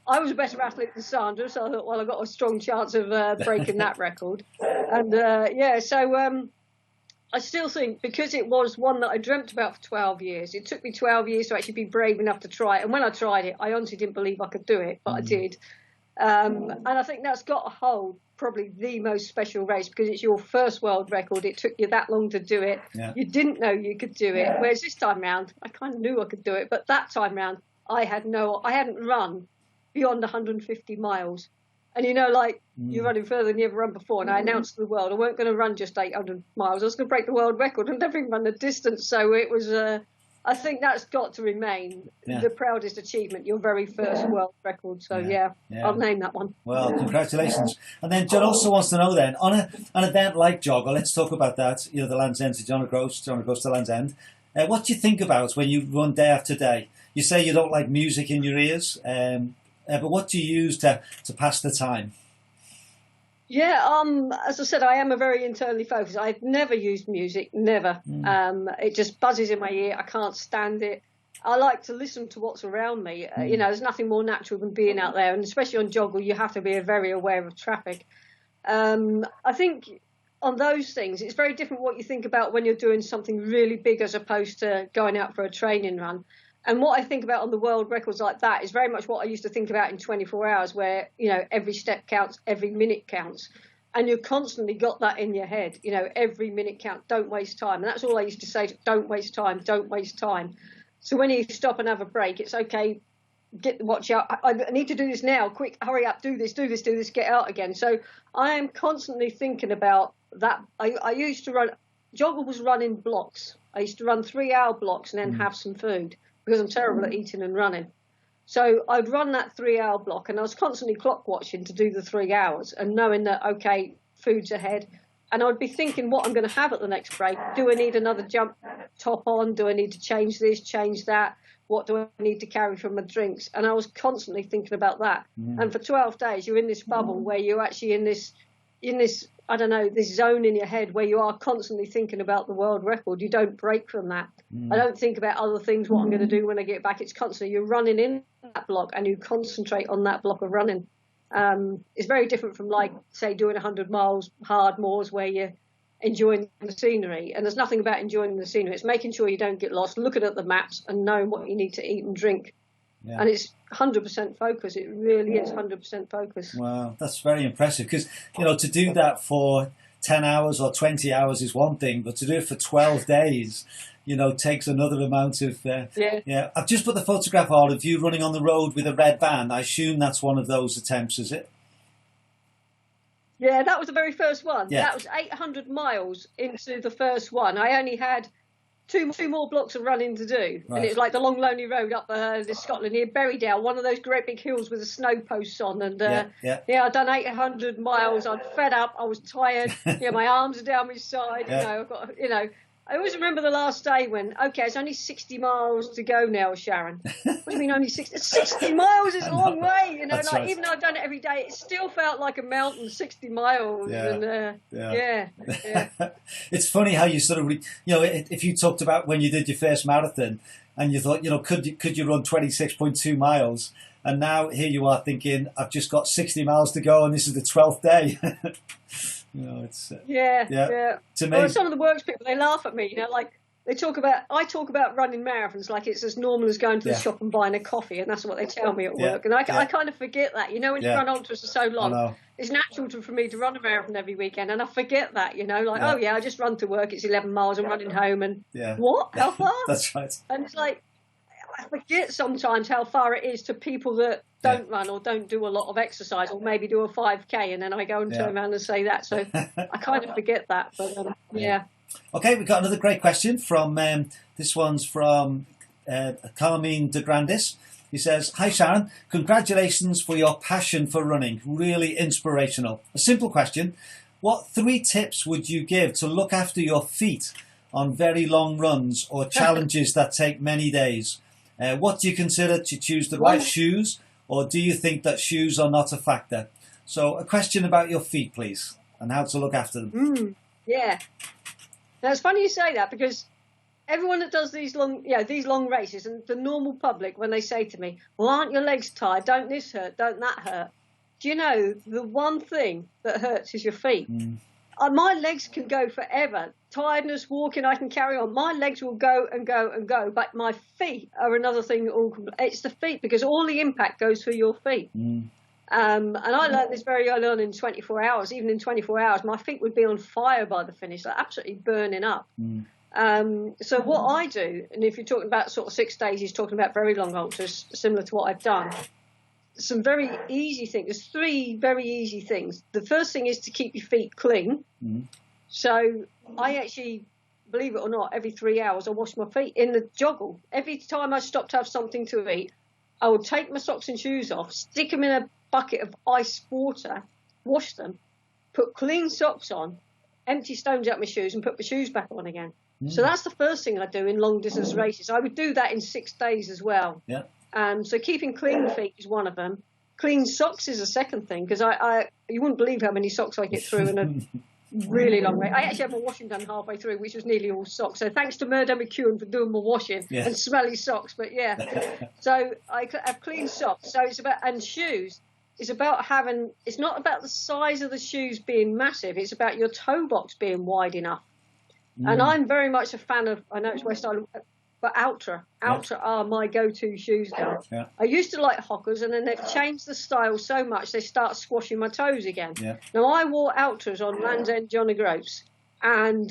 I was a better athlete than Sandra, so I thought, well, I've got a strong chance of breaking that record. And so I still think, because it was one that I dreamt about for 12 years, it took me 12 years to actually be brave enough to try it. And when I tried it, I honestly didn't believe I could do it, but I did. And I think that's got to hold probably the most special race, because it's your first world record. It took you that long to do it. Yeah. You didn't know you could do it. Whereas this time round, I kind of knew I could do it. But that time round, I hadn't run beyond 150 miles. And you're running further than you ever run before. And I announced to the world, I weren't going to run just 800 miles. I was going to break the world record and never even run the distance. So it was, I think that's got to remain the proudest achievement, your very first world record. So I'll name that one. Well, congratulations. And then John also wants to know then, on an event like Jogger, let's talk about that, the Land's End to John O'Groats to Land's End. What do you think about when you run day after day? You say you don't like music in your ears, but what do you use to pass the time? Yeah, as I said, I am a very internally focused. I've never used music, never. It just buzzes in my ear. I can't stand it. I like to listen to what's around me. There's nothing more natural than being out there, and especially on Joggle, you have to be very aware of traffic. I think on those things, it's very different what you think about when you're doing something really big as opposed to going out for a training run. And what I think about on the world records like that is very much what I used to think about in 24 hours, where, every step counts, every minute counts. And you've constantly got that in your head, every minute counts, don't waste time. And that's all I used to say, don't waste time, don't waste time. So when you stop and have a break, it's okay, watch out, I need to do this now, quick, hurry up, do this, get out again. So I am constantly thinking about that. I used to run, Jogger was running blocks. I used to run 3-hour blocks and then have some food, because I'm terrible at eating and running. So I'd run that 3-hour block, and I was constantly clock watching to do the 3 hours and knowing that, okay, food's ahead. And I'd be thinking what I'm going to have at the next break. Do I need another jump top on? Do I need to change this, change that? What do I need to carry from my drinks? And I was constantly thinking about that. And for 12 days, you're in this bubble where you're actually in this, I don't know, this zone in your head where you are constantly thinking about the world record. You don't break from that. I don't think about other things, what I'm going to do when I get back. It's constantly, you're running in that block and you concentrate on that block of running. It's very different from, like, say, doing 100 miles hard moors where you're enjoying the scenery. And there's nothing about enjoying the scenery. It's making sure you don't get lost, looking at the maps and knowing what you need to eat and drink. Yeah. And it's 100% focus. It really is 100% focus. Wow, that's very impressive, because, to do that for 10 hours or 20 hours is one thing, but to do it for 12 days, takes another amount of... Yeah. I've just put the photograph on of you running on the road with a red band. I assume that's one of those attempts, is it? Yeah, that was the very first one. Yeah. That was 800 miles into the first one. I only had two more blocks of running to do. Right. And it's like the long, lonely road up this Scotland near Berrydale, one of those great big hills with the snow posts on. And I'd done 800 miles. I'd fed up. I was tired. My arms are down my side. Yeah. I've got, I always remember the last day when, okay, it's only 60 miles to go now, Sharon. What do you mean only 60? 60 miles is a long way, That's right. Even though I've done it every day, it still felt like a mountain, 60 miles. Yeah. And, It's funny how you sort of, if you talked about when you did your first marathon and you thought, could you run 26.2 miles? And now here you are thinking, I've just got 60 miles to go and this is the 12th day. It's amazing. well, some of the works people, they laugh at me, like I talk about running marathons like it's as normal as going to the shop and buying a coffee, and that's what they tell me at work. And I kind of forget that, you know, when you run ultras for so long, it's natural for me to run a marathon every weekend, and I forget that, you know, like, oh yeah, I just run to work, it's 11 miles, I'm running home, and what? How far? That's right. And it's like, I forget sometimes how far it is to people that don't run or don't do a lot of exercise, or maybe do a 5K, and then I go and turn around and say that. So I kind of forget that, but Okay, we've got another great question from, this one's from Carmine de Grandis. He says, "Hi Sharon, congratulations for your passion for running, really inspirational. A simple question, what 3 tips would you give to look after your feet on very long runs or challenges that take many days? What do you consider to choose the right shoes, or do you think that shoes are not a factor?" So a question about your feet, please, and how to look after them. Yeah. Now it's funny you say that, because everyone that does these long races, and the normal public, when they say to me, "Well, aren't your legs tired? Don't this hurt? Don't that hurt?" Do you know the one thing that hurts is your feet? My legs can go forever. Tiredness, walking, I can carry on. My legs will go and go and go, but my feet are another thing. It's the feet, because all the impact goes through your feet. And I learned this very early on in 24 hours. Even in 24 hours, my feet would be on fire by the finish, like absolutely burning up. So what I do, and if you're talking about sort of 6 days, he's talking about very long ultras, similar to what I've done. Some very easy things. There's 3 very easy things. The first thing is to keep your feet clean. So I actually, believe it or not, every 3 hours I wash my feet in the joggle. Every time I stop to have something to eat, I would take my socks and shoes off, stick them in a bucket of ice water, wash them, put clean socks on, empty stones out my shoes, and put my shoes back on again. So that's the first thing I do in long distance races. I would do that in 6 days as well. So keeping clean feet is one of them. Clean socks is a second thing, because you wouldn't believe how many socks I get through in a really long race. I actually had my washing done halfway through, which was nearly all socks. So thanks to Murdo McEwen for doing my washing and smelly socks. But so I have clean socks. So it's about, and shoes. It's about having, it's not about the size of the shoes being massive. It's about your toe box being wide enough. And I'm very much a fan of, I know it's West Island, but Ultra are my go-to shoes now. I used to like Hockers, and then they've changed the style so much they start squashing my toes again. Now I wore Ultras on Land's End John O'Groats, and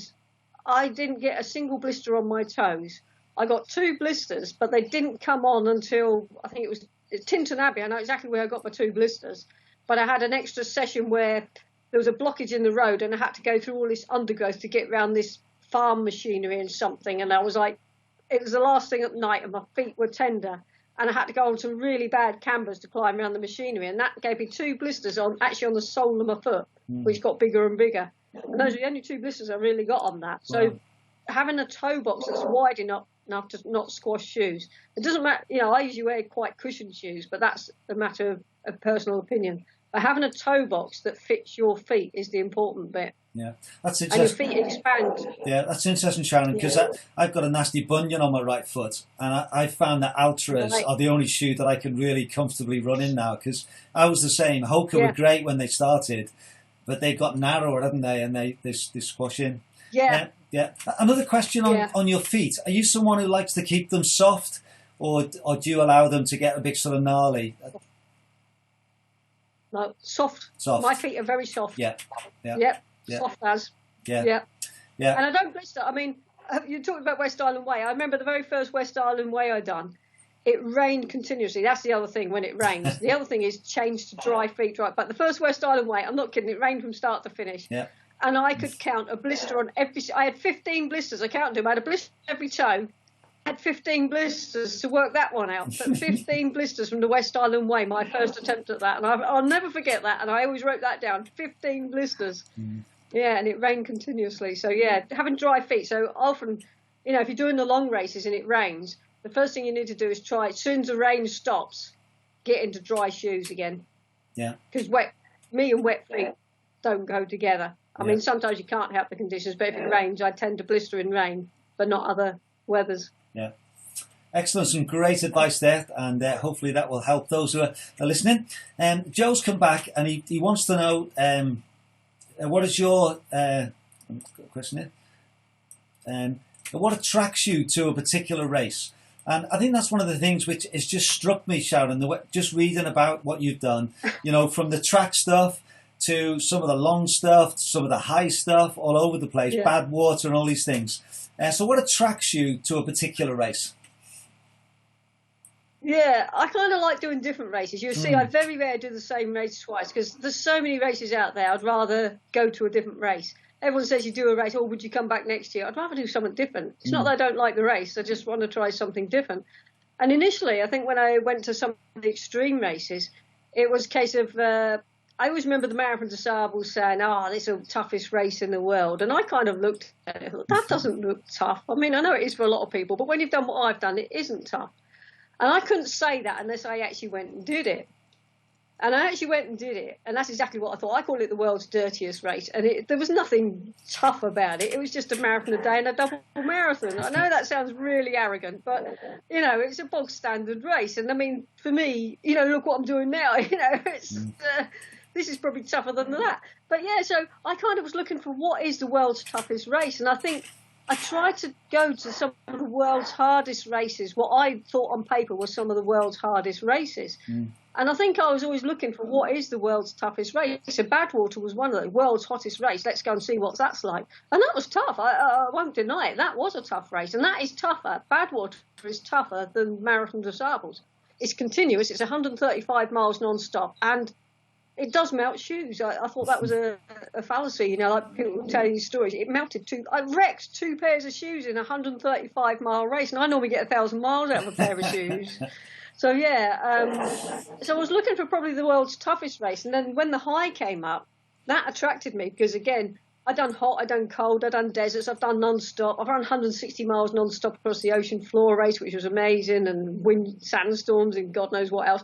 I didn't get a single blister on my toes. I got 2 blisters, but they didn't come on until, I think it was Tinton Abbey. I know exactly where I got my 2 blisters, but I had an extra session where there was a blockage in the road, and I had to go through all this undergrowth to get around this farm machinery and something, and I was like, it was the last thing at night, and my feet were tender, and I had to go on some really bad cambers to climb around the machinery, and that gave me 2 blisters on the sole of my foot, which got bigger and bigger, and those are the only 2 blisters I really got on that. So having a toe box that's wide enough to not squash shoes, it doesn't matter, you know, I usually wear quite cushioned shoes, but that's a matter of personal opinion. But having a toe box that fits your feet is the important bit. That's interesting. And your feet expand. That's interesting, Sharon, because I've got a nasty bunion on my right foot, and I found that Ultras are the only shoe that I can really comfortably run in now, because I was the same. Hoka were great when they started, but they got narrower, haven't they, and they squash in. Another question on your feet. Are you someone who likes to keep them soft, or do you allow them to get a bit sort of gnarly? No, soft. My feet are very soft. Soft as. And I don't blister. I mean, you're talking about West Island Way. I remember the very first West Island Way I done. It rained continuously. That's the other thing when it rains. The other thing is change to dry feet. But the first West Island Way, I'm not kidding, it rained from start to finish. And I could count a blister on every. I had 15 blisters. I counted them. I had a blister on every toe. I had 15 blisters to work that one out. But 15 blisters from the West Island Way, my first attempt at that. And I'll never forget that. And I always wrote that down. 15 blisters. And it rained continuously. So, having dry feet. So often, you know, if you're doing the long races and it rains, the first thing you need to do is try, as soon as the rain stops, get into dry shoes again. Because me and wet feet don't go together. I mean, sometimes you can't help the conditions, but if it rains, I tend to blister in rain, but not other weathers. Excellent, some great advice there, and hopefully that will help those who are listening. Joe's come back, and he wants to know, what is your question here? What attracts you to a particular race? And I think that's one of the things which has just struck me, Sharon, just reading about what you've done, from the track stuff to some of the long stuff, some of the high stuff, all over the place, bad water and all these things. So what attracts you to a particular race? Yeah, I kind of like doing different races. You'll see I very rarely do the same race twice because there's so many races out there. I'd rather go to a different race. Everyone says you do a race, would you come back next year? I'd rather do something different. It's not that I don't like the race. I just want to try something different. And initially, I think when I went to some of the extreme races, it was a case of, I always remember the Marathon des Sables saying, this is the toughest race in the world. And I kind of looked at it, that doesn't look tough. I mean, I know it is for a lot of people, but when you've done what I've done, it isn't tough. And I couldn't say that unless I actually went and did it. And I actually went and did it. And that's exactly what I thought. I call it the world's dirtiest race. And there was nothing tough about it. It was just a marathon a day and a double marathon. I know that sounds really arrogant, but, it's a bog standard race. And I mean, for me, look what I'm doing now. It's this is probably tougher than that. But yeah, so I kind of was looking for what is the world's toughest race. And I think I tried to go to some of the world's hardest races, what I thought on paper was some of the world's hardest races. And I think I was always looking for what is the world's toughest race. So Badwater was one of the world's hottest race. Let's go and see what that's like. And that was tough. I won't deny it. That was a tough race. And that is tougher. Badwater is tougher than Marathon des Sables. It's continuous. It's 135 miles non-stop. And it does melt shoes. I thought that was a fallacy, like people telling you stories. It melted I wrecked 2 pairs of shoes in a 135-mile race, and I normally get 1,000 miles out of a pair of shoes. So, so I was looking for probably the world's toughest race. And then when the high came up, that attracted me because, again, I've done hot, I've done cold, I've done deserts, I've done non-stop. I've run 160 miles non-stop across the ocean floor race, which was amazing, and wind, sandstorms and God knows what else.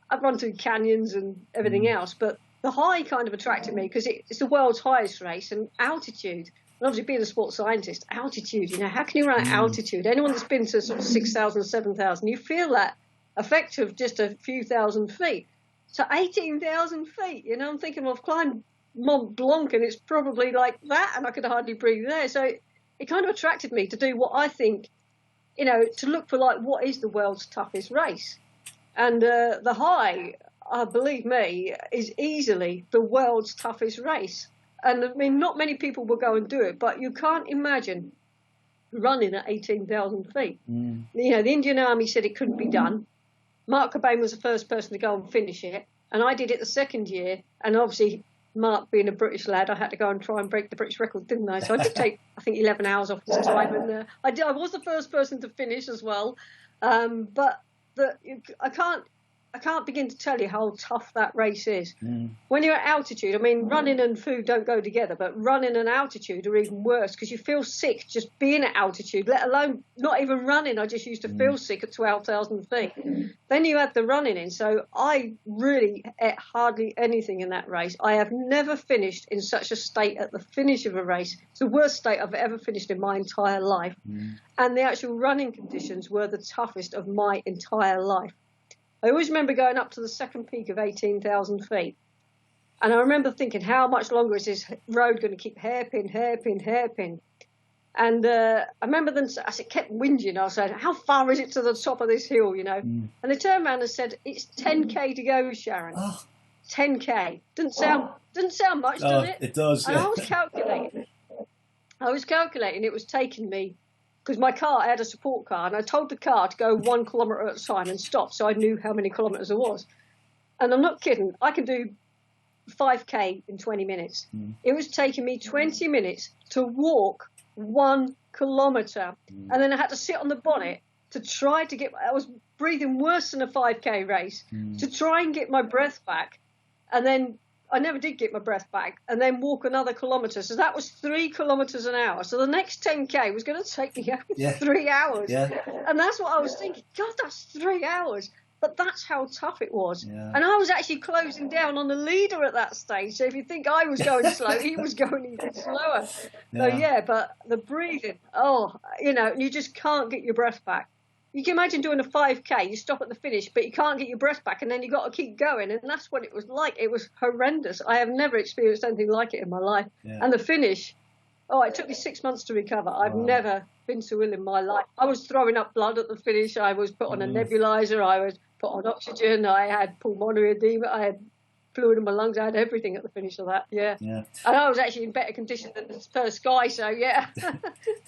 I've run through canyons and everything else, but the high kind of attracted me because it's the world's highest race and altitude. And obviously being a sports scientist, altitude, how can you run at altitude? Anyone that's been to sort of 6,000, 7,000, you feel that effect of just a few thousand feet. So 18,000 feet, I'm thinking, well, I've climbed Mont Blanc and it's probably like that and I could hardly breathe there. So it kind of attracted me to do what I think, to look for like what is the world's toughest race. And the high, believe me, is easily the world's toughest race. And I mean, not many people will go and do it, but you can't imagine running at 18,000 feet. The Indian Army said it couldn't be done. Mark Cobain was the first person to go and finish it. And I did it the second year. And obviously, Mark being a British lad, I had to go and try and break the British record, didn't I? So I did take, I think, 11 hours off his time. And I was the first person to finish as well. But I can't begin to tell you how tough that race is. When you're at altitude, I mean, running and food don't go together, but running and altitude are even worse because you feel sick just being at altitude, let alone not even running. I just used to feel sick at 12,000 feet. Then you add the running in. So I really ate hardly anything in that race. I have never finished in such a state at the finish of a race. It's the worst state I've ever finished in my entire life. And the actual running conditions were the toughest of my entire life. I always remember going up to the second peak of 18,000 feet. And I remember thinking, how much longer is this road going to keep hairpin? And I remember them, as it kept whinging, I said, how far is it to the top of this hill, And they turned around and said, it's 10K to go, Sharon. 10K. Doesn't sound much, does it? It does, And yeah. I was calculating it was taking me, because my car, I had a support car, and I told the car to go 1 kilometre at a time and stop so I knew how many kilometres there was. And I'm not kidding. I can do 5K in 20 minutes. It was taking me 20 minutes to walk 1 kilometre. And then I had to sit on the bonnet to try to get, I was breathing worse than a 5K race, to try and get my breath back. And then I never did get my breath back, and then walk another kilometre. So that was 3 kilometres an hour. So the next 10K was going to take me 3 hours. Yeah. And that's what I was thinking. God, that's 3 hours. But that's how tough it was. Yeah. And I was actually closing down on the leader at that stage. So if you think I was going slow, he was going even slower. Yeah. So but the breathing, you just can't get your breath back. You can imagine doing a 5K, you stop at the finish, but you can't get your breath back, and then you got to keep going. And that's what it was like. It was horrendous. I have never experienced anything like it in my life. Yeah. And the finish, Oh, it took me 6 months to recover. I've Wow. never been so ill in my life. I was throwing up blood at the finish. I was put on a nebulizer. I was put on oxygen. I had pulmonary edema. I had fluid in my lungs. I had everything at the finish of that. Yeah. Yeah. And I was actually in better condition than the first guy. So yeah,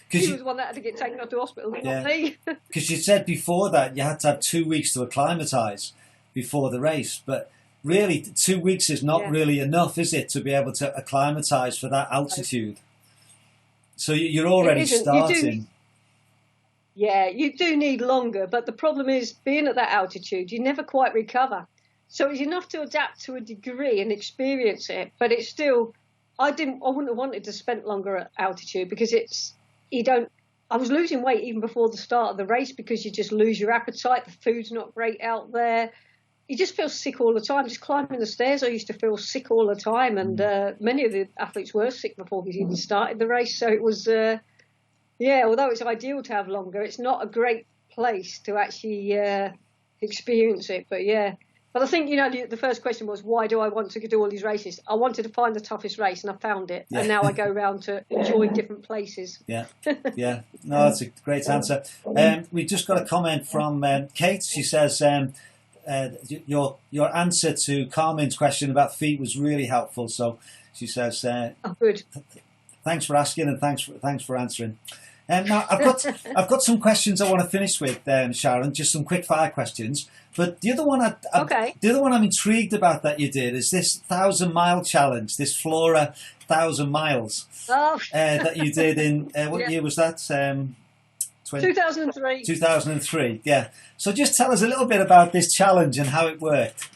he was the one that had to get taken up to hospital, not me. Because you said before that you had to have 2 weeks to acclimatise before the race, but really 2 weeks is not really enough, is it, to be able to acclimatise for that altitude? So you're already starting. You do need longer, but the problem is being at that altitude, you never quite recover. So it's enough to adapt to a degree and experience it, but it's still, I wouldn't have wanted to spend longer at altitude because I was losing weight even before the start of the race because you just lose your appetite. The food's not great out there. You just feel sick all the time. Just climbing the stairs, I used to feel sick all the time. And many of the athletes were sick before we even started the race. So it was, although it's ideal to have longer, it's not a great place to actually experience it. But I think, the first question was, why do I want to do all these races? I wanted to find the toughest race, and I found it. And now I go around to enjoy different places. No, that's a great answer. We just got a comment from Kate. She says, your answer to Carmen's question about feet was really helpful. So she says, good. Thanks for asking and thanks for answering. Now I've got some questions I want to finish with, Sharon. Just some quick fire questions. But the other one, I'm intrigued about that you did is this 1,000-mile challenge, this Flora 1,000 miles that you did in what year was that? 2003. 2003, yeah. So just tell us a little bit about this challenge and how it worked.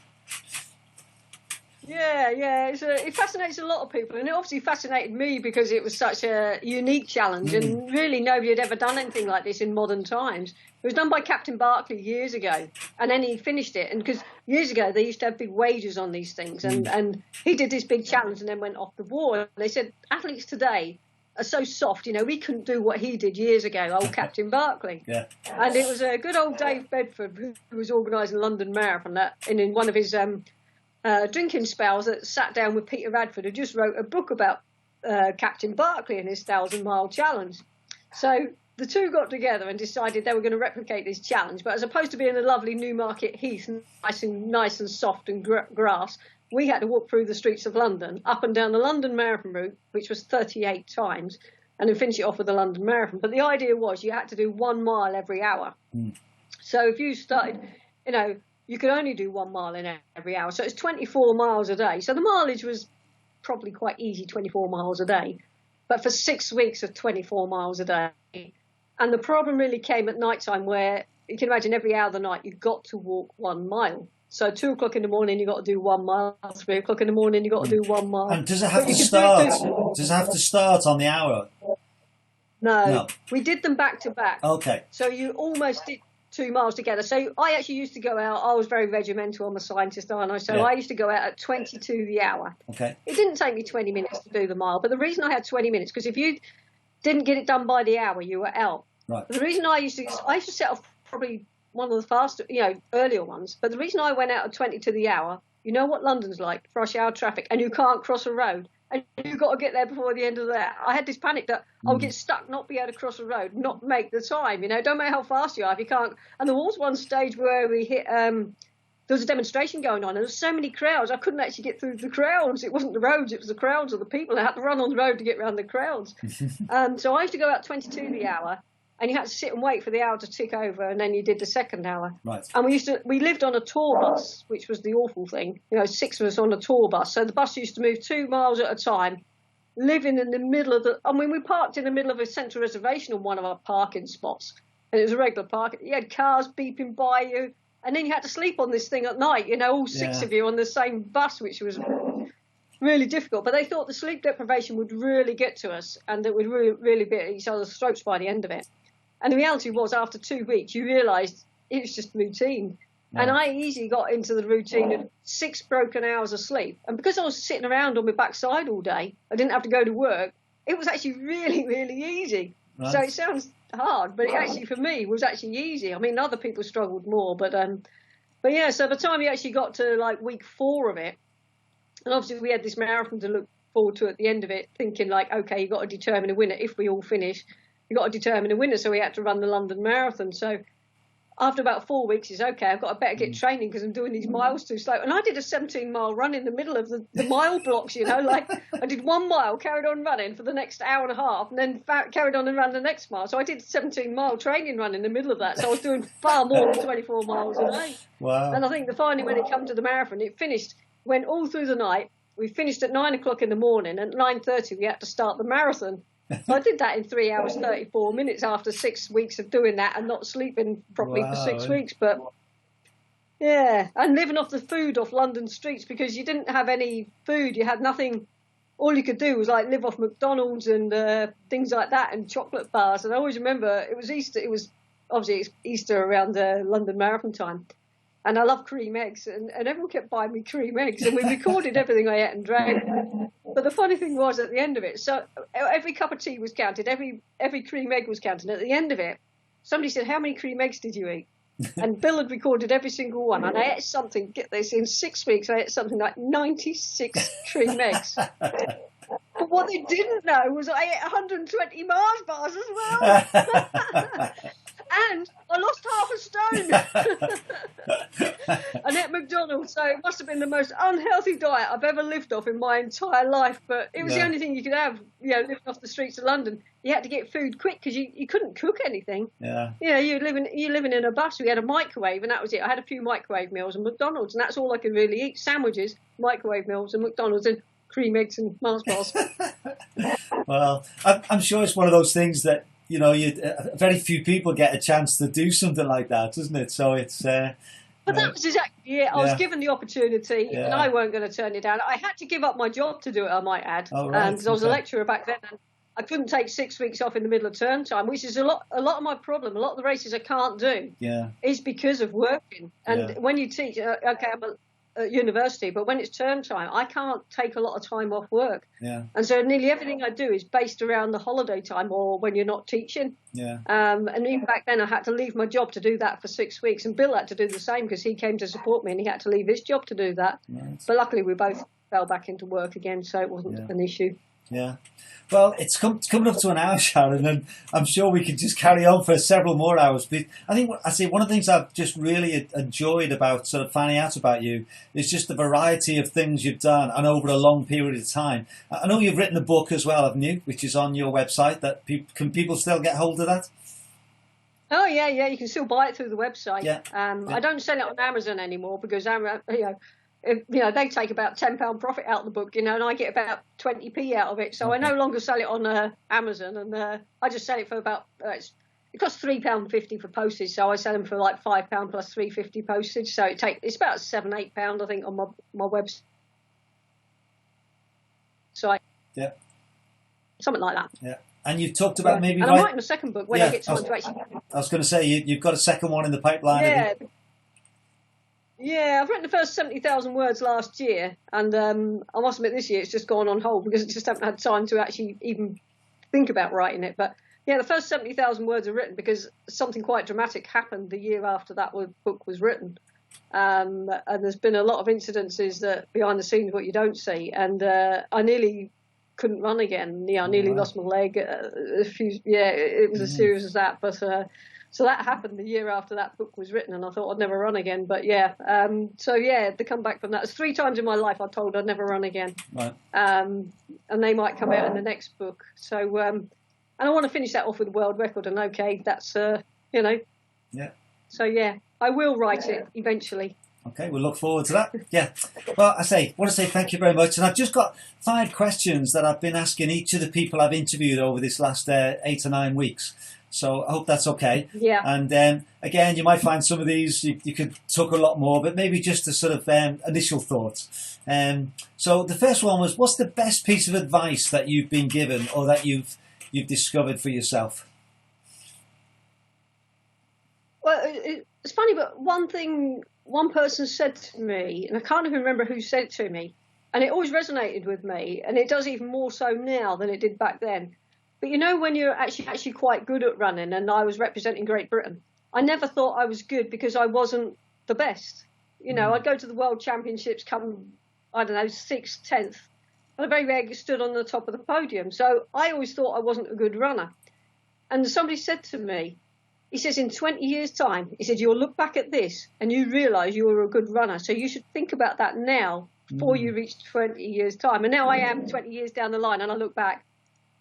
It fascinates a lot of people, and it obviously fascinated me because it was such a unique challenge, and really nobody had ever done anything like this in modern times. It was done by Captain Barclay years ago, and then he finished it. And because years ago they used to have big wagers on these things, and he did this big challenge and then went off the wall. And they said athletes today are so soft, we couldn't do what he did years ago, old Captain Barclay. Yeah. And it was a good old Dave Bedford who was organising London Marathon, and in one of his drinking spells that sat down with Peter Radford, who just wrote a book about Captain Barclay and his 1,000-mile challenge. So the two got together and decided they were going to replicate this challenge, but as opposed to being a lovely Newmarket Heath, nice and soft and grass, we had to walk through the streets of London, up and down the London Marathon route, which was 38 times, and then finish it off with the London Marathon. But the idea was you had to do 1 mile every hour. So if you started, you could only do 1 mile in every hour. So it's 24 miles a day. So the mileage was probably quite easy, 24 miles a day. But for 6 weeks of 24 miles a day. And the problem really came at night time, where you can imagine every hour of the night you've got to walk 1 mile. So 2 o'clock in the morning you've got to do 1 mile. 3 o'clock in the morning you've got to do 1 mile. And does it have to start? Does it have to start on the hour? No. We did them back to back. Okay. So you almost did 2 miles together. So I actually used to go out. I was very regimental. I'm a scientist, aren't I? So I used to go out at 22 the hour. Okay. It didn't take me 20 minutes to do the mile, but the reason I had 20 minutes, because if you didn't get it done by the hour, you were out. Right. The reason I used to set off probably one of the faster, earlier ones, but the reason I went out at 20 to the hour, you know what London's like, rush hour traffic, and you can't cross a road. And you've got to get there before the end of that. I had this panic that I would get stuck, not be able to cross a road, not make the time. Don't matter how fast you are, if you can't. And there was one stage where we hit. There was a demonstration going on, and there was so many crowds, I couldn't actually get through the crowds. It wasn't the roads; it was the crowds of the people. I had to run on the road to get around the crowds. So I used to go out 22 the hour, and you had to sit and wait for the hour to tick over, and then you did the second hour. Right. And we lived on a tour bus, which was the awful thing. 6 of us on a tour bus. So the bus used to move 2 miles at a time, living in the middle of we parked in the middle of a central reservation on one of our parking spots, and it was a regular parking. You had cars beeping by you, and then you had to sleep on this thing at night. All 6 of you on the same bus, which was really difficult. But they thought the sleep deprivation would really get to us, and that we'd really be at each other's throats by the end of it. And the reality was, after 2 weeks, you realised it was just routine. Yeah. And I easily got into the routine of 6 broken hours of sleep. And because I was sitting around on my backside all day, I didn't have to go to work. It was actually really, really easy. Right. So it sounds hard, but it actually, for me, was actually easy. I mean, other people struggled more. But yeah, so by the time we actually got to week 4 of it, and obviously we had this marathon to look forward to at the end of it, thinking like, okay, you've got to determine a winner. If we all finish, you've got to determine a winner. So we had to run the London Marathon. So after about 4 weeks, it's okay, I've got to better get training because I'm doing these miles too slow. And I did a 17-mile run in the middle of the mile blocks, you know, like I did 1 mile, carried on running for the next hour and a half, and then carried on and ran the next mile. So I did 17-mile training run in the middle of that. So I was doing far more than 24 miles a day. Wow. And I think finally when it came to the marathon, it finished, went all through the night. We finished at 9 o'clock in the morning. At 9:30, we had to start the marathon. So I did that in 3 hours, 34 minutes after 6 weeks of doing that and not sleeping properly for 6 weeks. But yeah, and living off the food off London streets because you didn't have any food. You had nothing. All you could do was like live off McDonald's and things like that and chocolate bars. And I always remember it was Easter. It was obviously it's Easter around the London Marathon time. And I love cream eggs, and everyone kept buying me cream eggs, and we recorded everything I ate and drank. But the funny thing was, at the end of it, so every cup of tea was counted, every cream egg was counted. At the end of it, somebody said, "How many cream eggs did you eat?" And Bill had recorded every single one, and I ate something. Get this, in 6 weeks, I ate something like 96 cream eggs. But what they didn't know was I ate 120 Mars bars as well. And I lost half a stone. I ate McDonald's, so it must have been the most unhealthy diet I've ever lived off in my entire life. But it was the only thing you could have, you know, living off the streets of London. You had to get food quick because you couldn't cook anything. Yeah. You know, you're living in a bus. We had a microwave, and that was it. I had a few microwave meals and McDonald's, and that's all I could really eat: sandwiches, microwave meals, and McDonald's, and cream eggs and Mars bars. Well, I'm sure it's one of those things that, you know, very few people get a chance to do something like that, doesn't it? So it's. But that was exactly it. I was given the opportunity, and I weren't going to turn it down. I had to give up my job to do it, I might add, because I was a lecturer back then, and I couldn't take 6 weeks off in the middle of term time, which is a lot of my problem. A lot of the races I can't do is because of working. And when you teach, okay, I'm at university, but when it's term time, I can't take a lot of time off work. Yeah. And so nearly everything I do is based around the holiday time or when you're not teaching. Yeah. And even back then I had to leave my job to do that for 6 weeks, and Bill had to do the same because he came to support me and he had to leave his job to do that. Right. But luckily we both fell back into work again, so it wasn't an issue. Yeah. Well, it's coming up to an hour, Sharon, and I'm sure we could just carry on for several more hours. But I think one of the things I've just really enjoyed about sort of finding out about you is just the variety of things you've done and over a long period of time. I know you've written a book as well, haven't you, which is on your website. That can people still get hold of that? Oh yeah, you can still buy it through the website. Yeah. I don't sell it on Amazon anymore because they take about £10 profit out of the book, and I get about 20p out of it. So I no longer sell it on Amazon, and I just sell it for about it costs £3.50 for postage, so I sell them for like £5 plus £3.50 postage. So it's about £7-8 I think on my website. Yeah, something like that. Yeah. And you've talked about maybe. And I'm writing a second book when I get time to actually. I was going to say you've got a second one in the pipeline. Yeah. Yeah, I've written the first 70,000 words last year, and I must admit this year it's just gone on hold because I just haven't had time to actually even think about writing it. But yeah, the first 70,000 words are written because something quite dramatic happened the year after that book was written. And there's been a lot of incidences that behind the scenes what you don't see, and I nearly couldn't run again. I nearly lost my leg. It was as serious as that, but. So that happened the year after that book was written, and I thought I'd never run again. But the comeback from that was 3 times in my life I told I'd never run again. Right. And they might come out in the next book. So, and I want to finish that off with a world record. And okay, that's Yeah. So yeah, I will write it eventually. Okay, we'll look forward to that. Yeah. Well, I want to say thank you very much. And I've just got 5 questions that I've been asking each of the people I've interviewed over this last 8 or 9 weeks. So I hope that's okay. Yeah. And again, you might find some of these you could talk a lot more, but maybe just a sort of initial thoughts. So the first one was, what's the best piece of advice that you've been given or that you've discovered for yourself? Well, it's funny, but one person said to me, and I can't even remember who said it to me, and it always resonated with me, and it does even more so now than it did back then. But when you're actually quite good at running, and I was representing Great Britain, I never thought I was good because I wasn't the best. I'd go to the World Championships, come, I don't know, 6th, 10th, and I very rarely stood on the top of the podium. So I always thought I wasn't a good runner. And somebody said to me, he says, in 20 years' time, he said, you'll look back at this and you realise you were a good runner. So you should think about that now before you reach 20 years' time. And now I am 20 years down the line and I look back,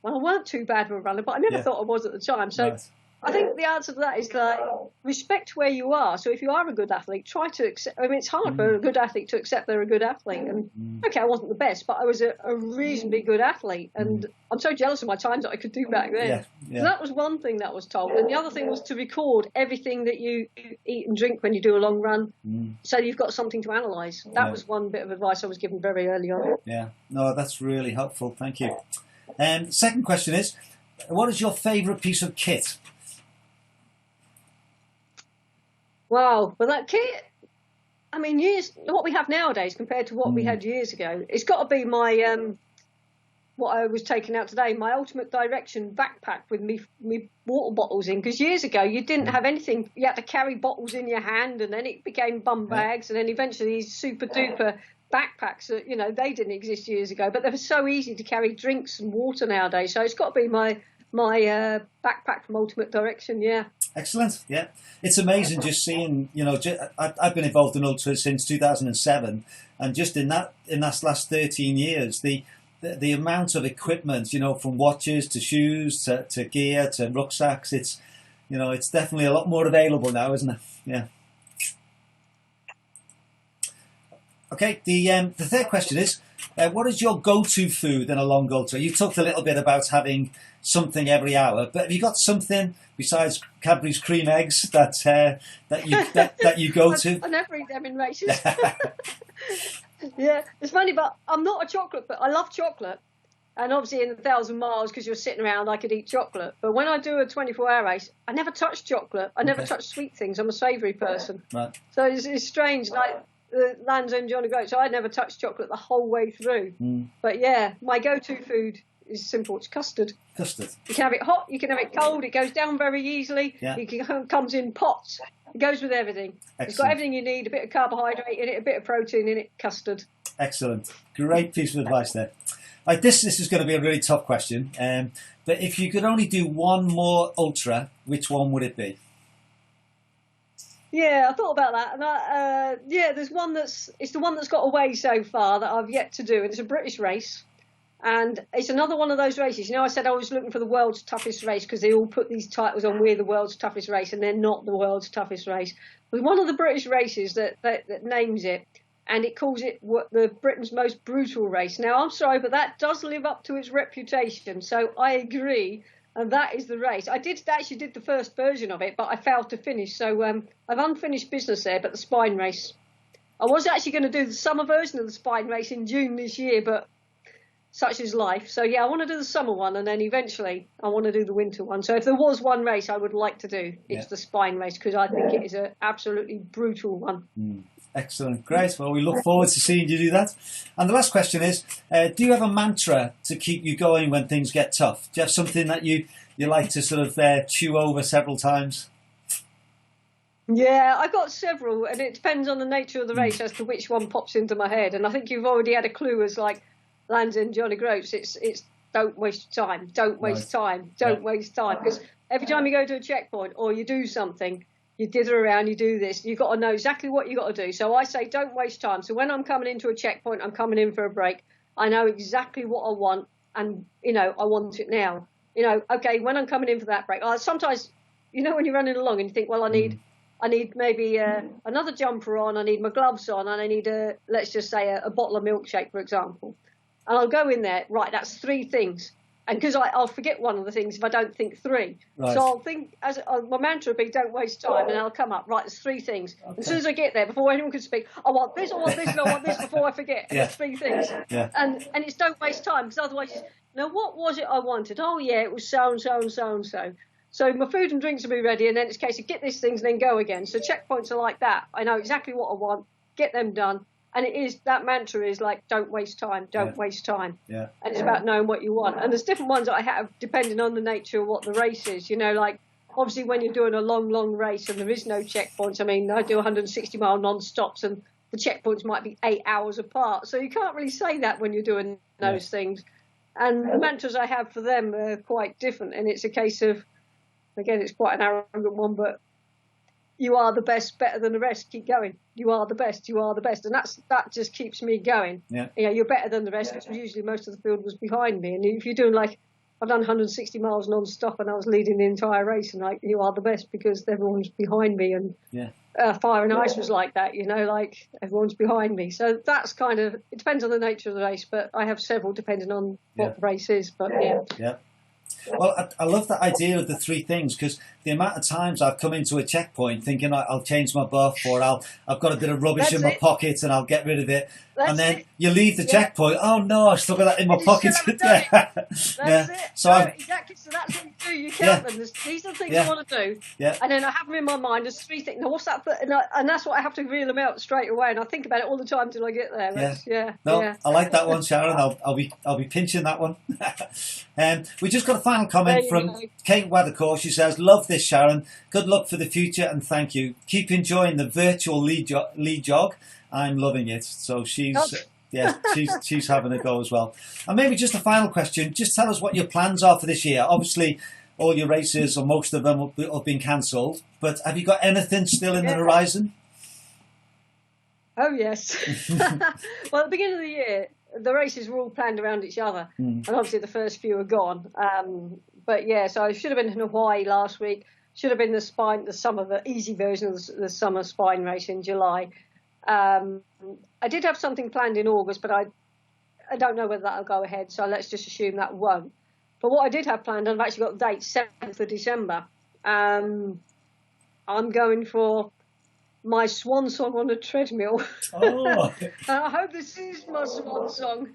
well, I weren't too bad of a runner, but I never thought I was at the time. So right. I think the answer to that is like respect where you are. So if you are a good athlete, try to accept. I mean, it's hard for a good athlete to accept they're a good athlete. And okay, I wasn't the best, but I was a reasonably good athlete. And I'm so jealous of my times that I could do back then. So that was one thing that was told. And the other thing was to record everything that you eat and drink when you do a long run, so you've got something to analyse. That was one bit of advice I was given very early on. Yeah, no, that's really helpful. Thank you. Second question is, what is your favourite piece of kit? Wow, well that kit, I mean, what we have nowadays compared to what we had years ago, it's got to be my, what I was taking out today, my Ultimate Direction backpack with me water bottles in, because years ago you didn't have anything, you had to carry bottles in your hand, and then it became bum bags, and then eventually these super duper backpacks that, you know, they didn't exist years ago, but they were so easy to carry drinks and water nowadays, so it's got to be my backpack from Ultimate Direction. Excellent. Yeah, it's amazing just seeing, you know, I've been involved in ultras since 2007, and just in that last 13 years, the amount of equipment, you know, from watches to shoes to gear to rucksacks, it's, you know, it's definitely a lot more available now, isn't it? Yeah. Okay, the third question is, what is your go-to food in a long ultra? You talked a little bit about having something every hour, but have you got something besides Cadbury's cream eggs that you go to? I never eat them in races. Yeah, it's funny, but I'm not a chocolate, but I love chocolate. And obviously in 1,000 miles, because you're sitting around, I could eat chocolate. But when I do a 24-hour race, I never touch chocolate. I never touch sweet things. I'm a savoury person. Right. So it's strange, like Land's End Johnny Goat. So I never touched chocolate the whole way through. But yeah, my go-to food is simple. It's custard. Custard. You can have it hot. You can have it cold. It goes down very easily. Yeah. It comes in pots. It goes with everything. Excellent. It's got everything you need. A bit of carbohydrate in it, a bit of protein in it. Custard. Excellent. Great piece of advice there. This is going to be a really tough question. But if you could only do one more ultra, which one would it be? Yeah, I thought about that, and there's one it's the one that's got away so far that I've yet to do, and it's a British race, and it's another one of those races. You know, I said I was looking for the world's toughest race because they all put these titles on, we're the world's toughest race, and they're not the world's toughest race. There's one of the British races that names it, and it calls it the Britain's most brutal race. Now, I'm sorry, but that does live up to its reputation, so I agree. And that is the race. I actually did the first version of it, but I failed to finish. So I've unfinished business there, but the spine race. I was actually going to do the summer version of the spine race in June this year, but such is life. So yeah, I want to do the summer one, and then eventually I want to do the winter one. So if there was one race I would like to do, it's the spine race, because I think it is an absolutely brutal one. Excellent. Great. Well, we look forward to seeing you do that. And the last question is, do you have a mantra to keep you going when things get tough? Do you have something that you like to sort of chew over several times? Yeah, I've got several, and it depends on the nature of the race as to which one pops into my head. And I think you've already had a clue as like Land's End Johnny Groats. It's don't waste time, don't waste time, don't waste time. Because every time you go to a checkpoint or you do something, you dither around, you do this, you've got to know exactly what you've got to do. So I say don't waste time. So when I'm coming into a checkpoint, I'm coming in for a break, I know exactly what I want, and, you know, I want it now. You know, okay, when I'm coming in for that break, sometimes, you know, when you're running along and you think, well, I need maybe another jumper on, I need my gloves on, and I need let's just say a bottle of milkshake, for example. And I'll go in there, right, that's 3 things. And because I'll forget one of the things if I don't think 3. Right. So I'll think, my mantra would be, don't waste time, and I'll come up, right, there's 3 things. Okay. As soon as I get there, before anyone can speak, I want this, and I want this before I forget. And it's 3 things. Yeah. And it's don't waste time, because otherwise, now what was it I wanted? Oh, yeah, it was so and so and so and so. So my food and drinks will be ready, and then it's a case of get these things and then go again. So checkpoints are like that. I know exactly what I want, get them done. And it is, that mantra is like, don't waste time, don't waste time. Yeah. And it's about knowing what you want. And there's different ones that I have depending on the nature of what the race is. You know, like, obviously when you're doing a long, long race and there is no checkpoints, I mean, I do 160-mile non-stops, and the checkpoints might be 8 hours apart. So you can't really say that when you're doing those things. And the mantras I have for them are quite different. And it's a case of, again, it's quite an arrogant one, but you are the best, better than the rest, keep going. You are the best, you are the best. And that just keeps me going. Yeah. You know, you're better than the rest, because usually most of the field was behind me. And if you're doing like, I've done 160 miles non-stop and I was leading the entire race, and like, you are the best because everyone's behind me. And Fire and Ice was like that, you know, like everyone's behind me. So that's kind of, it depends on the nature of the race, but I have several depending on what the race is. But yeah. Well, I love that idea of the three things, because the amount of times I've come into a checkpoint thinking I'll change my buff, or I've got a bit of rubbish in my pocket and I'll get rid of it. And then you leave the checkpoint. Oh no, I've still got that in my pocket. That's it. So exactly. So that's what you do. You count them. These are the things I want to do. Yeah. And then I have them in my mind. There's three things. Now, what's that? And that's what I have to reel them out straight away. And I think about it all the time till I get there. I like that one, Sharon. I'll be pinching that one. We just got a final comment from Kate Weathercore. She says, "Love this, Sharon. Good luck for the future and thank you. Keep enjoying the virtual lead jog. I'm loving it." So she's she's having a go as well. And maybe just a final question. Just tell us what your plans are for this year. Obviously, all your races, or most of them, have been cancelled. But have you got anything still in the horizon? Oh yes. Well, at the beginning of the year, the races were all planned around each other, and obviously the first few are gone. But yeah, so I should have been in Hawaii last week. Should have been the easy version of the summer spine race in July. I did have something planned in August, but I don't know whether that'll go ahead, so let's just assume that won't. But what I did have planned, and I've actually got the date, 7th of December. I'm going for my swan song on a treadmill. Oh. I hope this is my swan song.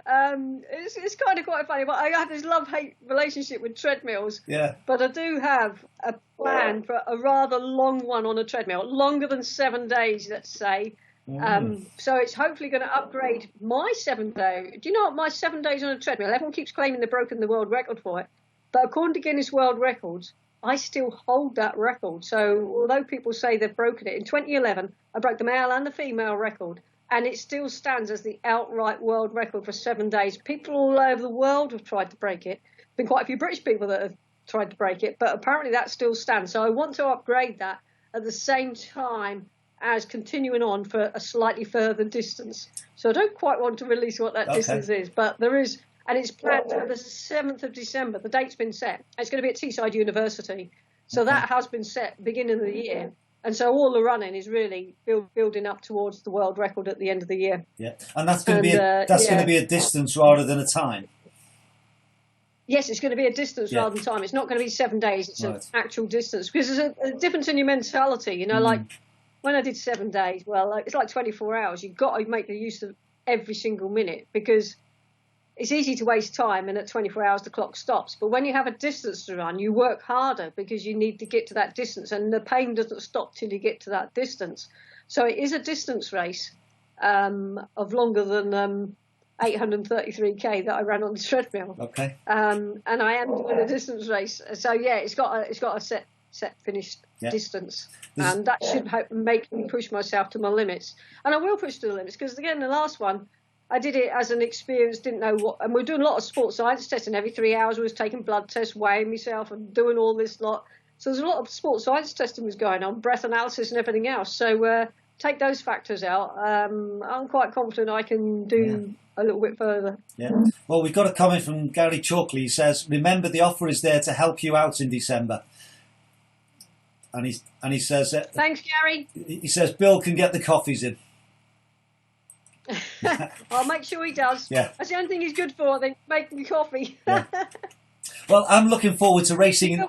It's kind of quite funny, but I have this love-hate relationship with treadmills. Yeah. But I do have a plan for a rather long one on a treadmill, longer than 7 days, let's say. So it's hopefully going to upgrade my 7 day. Do you know what, my 7 days on a treadmill? Everyone keeps claiming they've broken the world record for it, but according to Guinness World Records, I still hold that record. So although people say they've broken it, in 2011 I broke the male and the female record. And it still stands as the outright world record for 7 days. People all over the world have tried to break it. Been quite a few British people that have tried to break it, but apparently that still stands. So I want to upgrade that at the same time as continuing on for a slightly further distance. So I don't quite want to release what that distance is, but there is, and it's planned for the 7th of December. The date's been set. It's going to be at Teesside University. So that has been set beginning of the year. And so all the running is really building up towards the world record at the end of the year. Yeah, and that's going to be going to be a distance rather than a time. Yes, it's going to be a distance rather than time. It's not going to be 7 days. It's an actual distance, because there's a difference in your mentality. You know, like when I did 7 days, well, it's like 24 hours. You've got to make the use of every single minute, because it's easy to waste time, and at 24 hours the clock stops. But when you have a distance to run, you work harder because you need to get to that distance, and the pain doesn't stop till you get to that distance. So it is a distance race of longer than 833k that I ran on the treadmill. Okay. And I am doing a distance race. So yeah, it's got a set finished distance, and that should make me push myself to my limits. And I will push to the limits, because again, the last one, I did it as an experience, didn't know what, and we're doing a lot of sports science testing. Every 3 hours I was taking blood tests, weighing myself and doing all this lot. So there's a lot of sports science testing was going on, breath analysis and everything else. So take those factors out. I'm quite confident I can do a little bit further. Yeah. Well, we've got a comment from Gary Chalkley. He says, "Remember, the offer is there to help you out in December." And he says, "Thanks, Gary." He says Bill can get the coffees in. I'll make sure he does. Yeah. That's the only thing he's good for, I think, making coffee. Well, I'm looking forward to racing.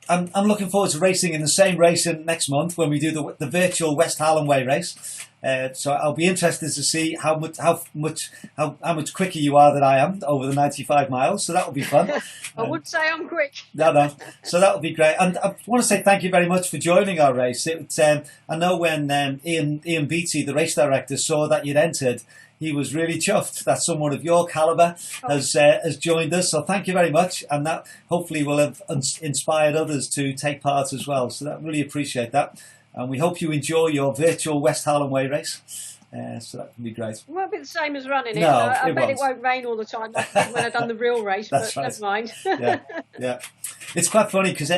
I'm looking forward to racing in the same race next month when we do the virtual West Highland Way race. So I'll be interested to see how much quicker you are than I am over the 95 miles. So that will be fun. I would say I'm quick. No. So that will be great. And I want to say thank you very much for joining our race. I know when Ian Beattie, the race director, saw that you'd entered, he was really chuffed that someone of your calibre has joined us. So thank you very much, and that hopefully will have inspired others to take part as well. So that really appreciate that. and we hope you enjoy your virtual West Harlem Way race. So that can be great. It won't be the same as running it. No, I bet won't. It won't rain all the time like it did when I've done the real race, That's but right. never mind. Yeah. It's quite funny because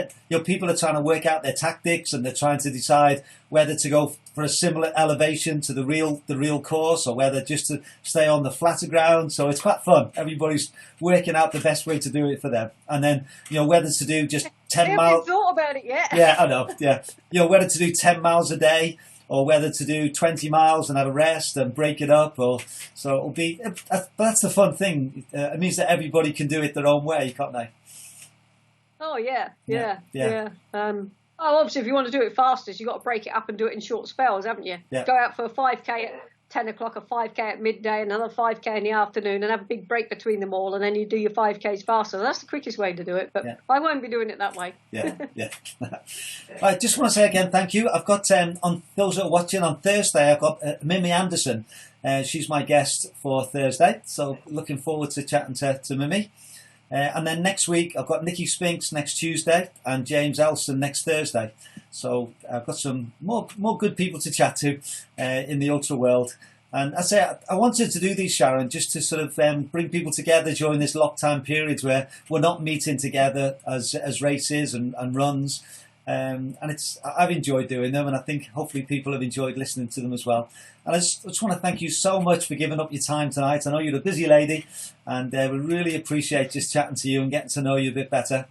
people are trying to work out their tactics, and they're trying to decide whether to go for a similar elevation to the real course, or whether just to stay on the flatter ground. So it's quite fun. Everybody's working out the best way to do it for them, and then whether to do just 10 miles. I haven't thought about it yet. Yeah, I know. Yeah, whether to do 10 miles a day, or whether to do 20 miles and have a rest and break it up. So it'll be. That's the fun thing. It means that everybody can do it their own way, can't they? Oh yeah. Obviously, if you want to do it faster, you've got to break it up and do it in short spells, haven't you? Yeah. Go out for a 5k at 10 o'clock, a 5k at midday, another 5k in the afternoon, and have a big break between them all, and then you do your 5ks faster. That's the quickest way to do it, but I won't be doing it that way. Yeah. I just want to say again, thank you. I've got on those that are watching on Thursday, I've got Mimi Anderson. She's my guest for Thursday, so looking forward to chatting to Mimi. And then next week I've got Nikki Spinks next Tuesday and James Elson next Thursday. So I've got some more good people to chat to in the ultra world. And I wanted to do these, Sharon, just to sort of bring people together during this lockdown periods where we're not meeting together as races and runs. And I've enjoyed doing them, and I think hopefully people have enjoyed listening to them as well. And I just want to thank you so much for giving up your time tonight. I know you're a busy lady, and we really appreciate just chatting to you and getting to know you a bit better.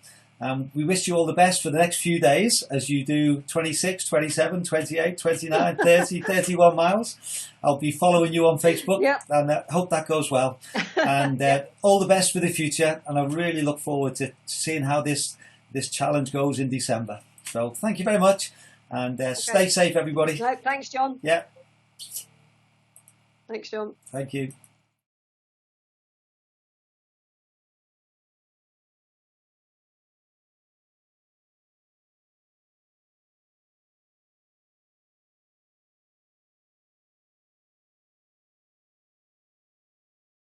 We wish you all the best for the next few days as you do 26, 27, 28, 29, 30, 31 miles. I'll be following you on Facebook, and I hope that goes well. And all the best for the future, and I really look forward to seeing how this challenge goes in December. So thank you very much, and stay safe, everybody. No, thanks, John. Yeah. Thanks, John. Thank you.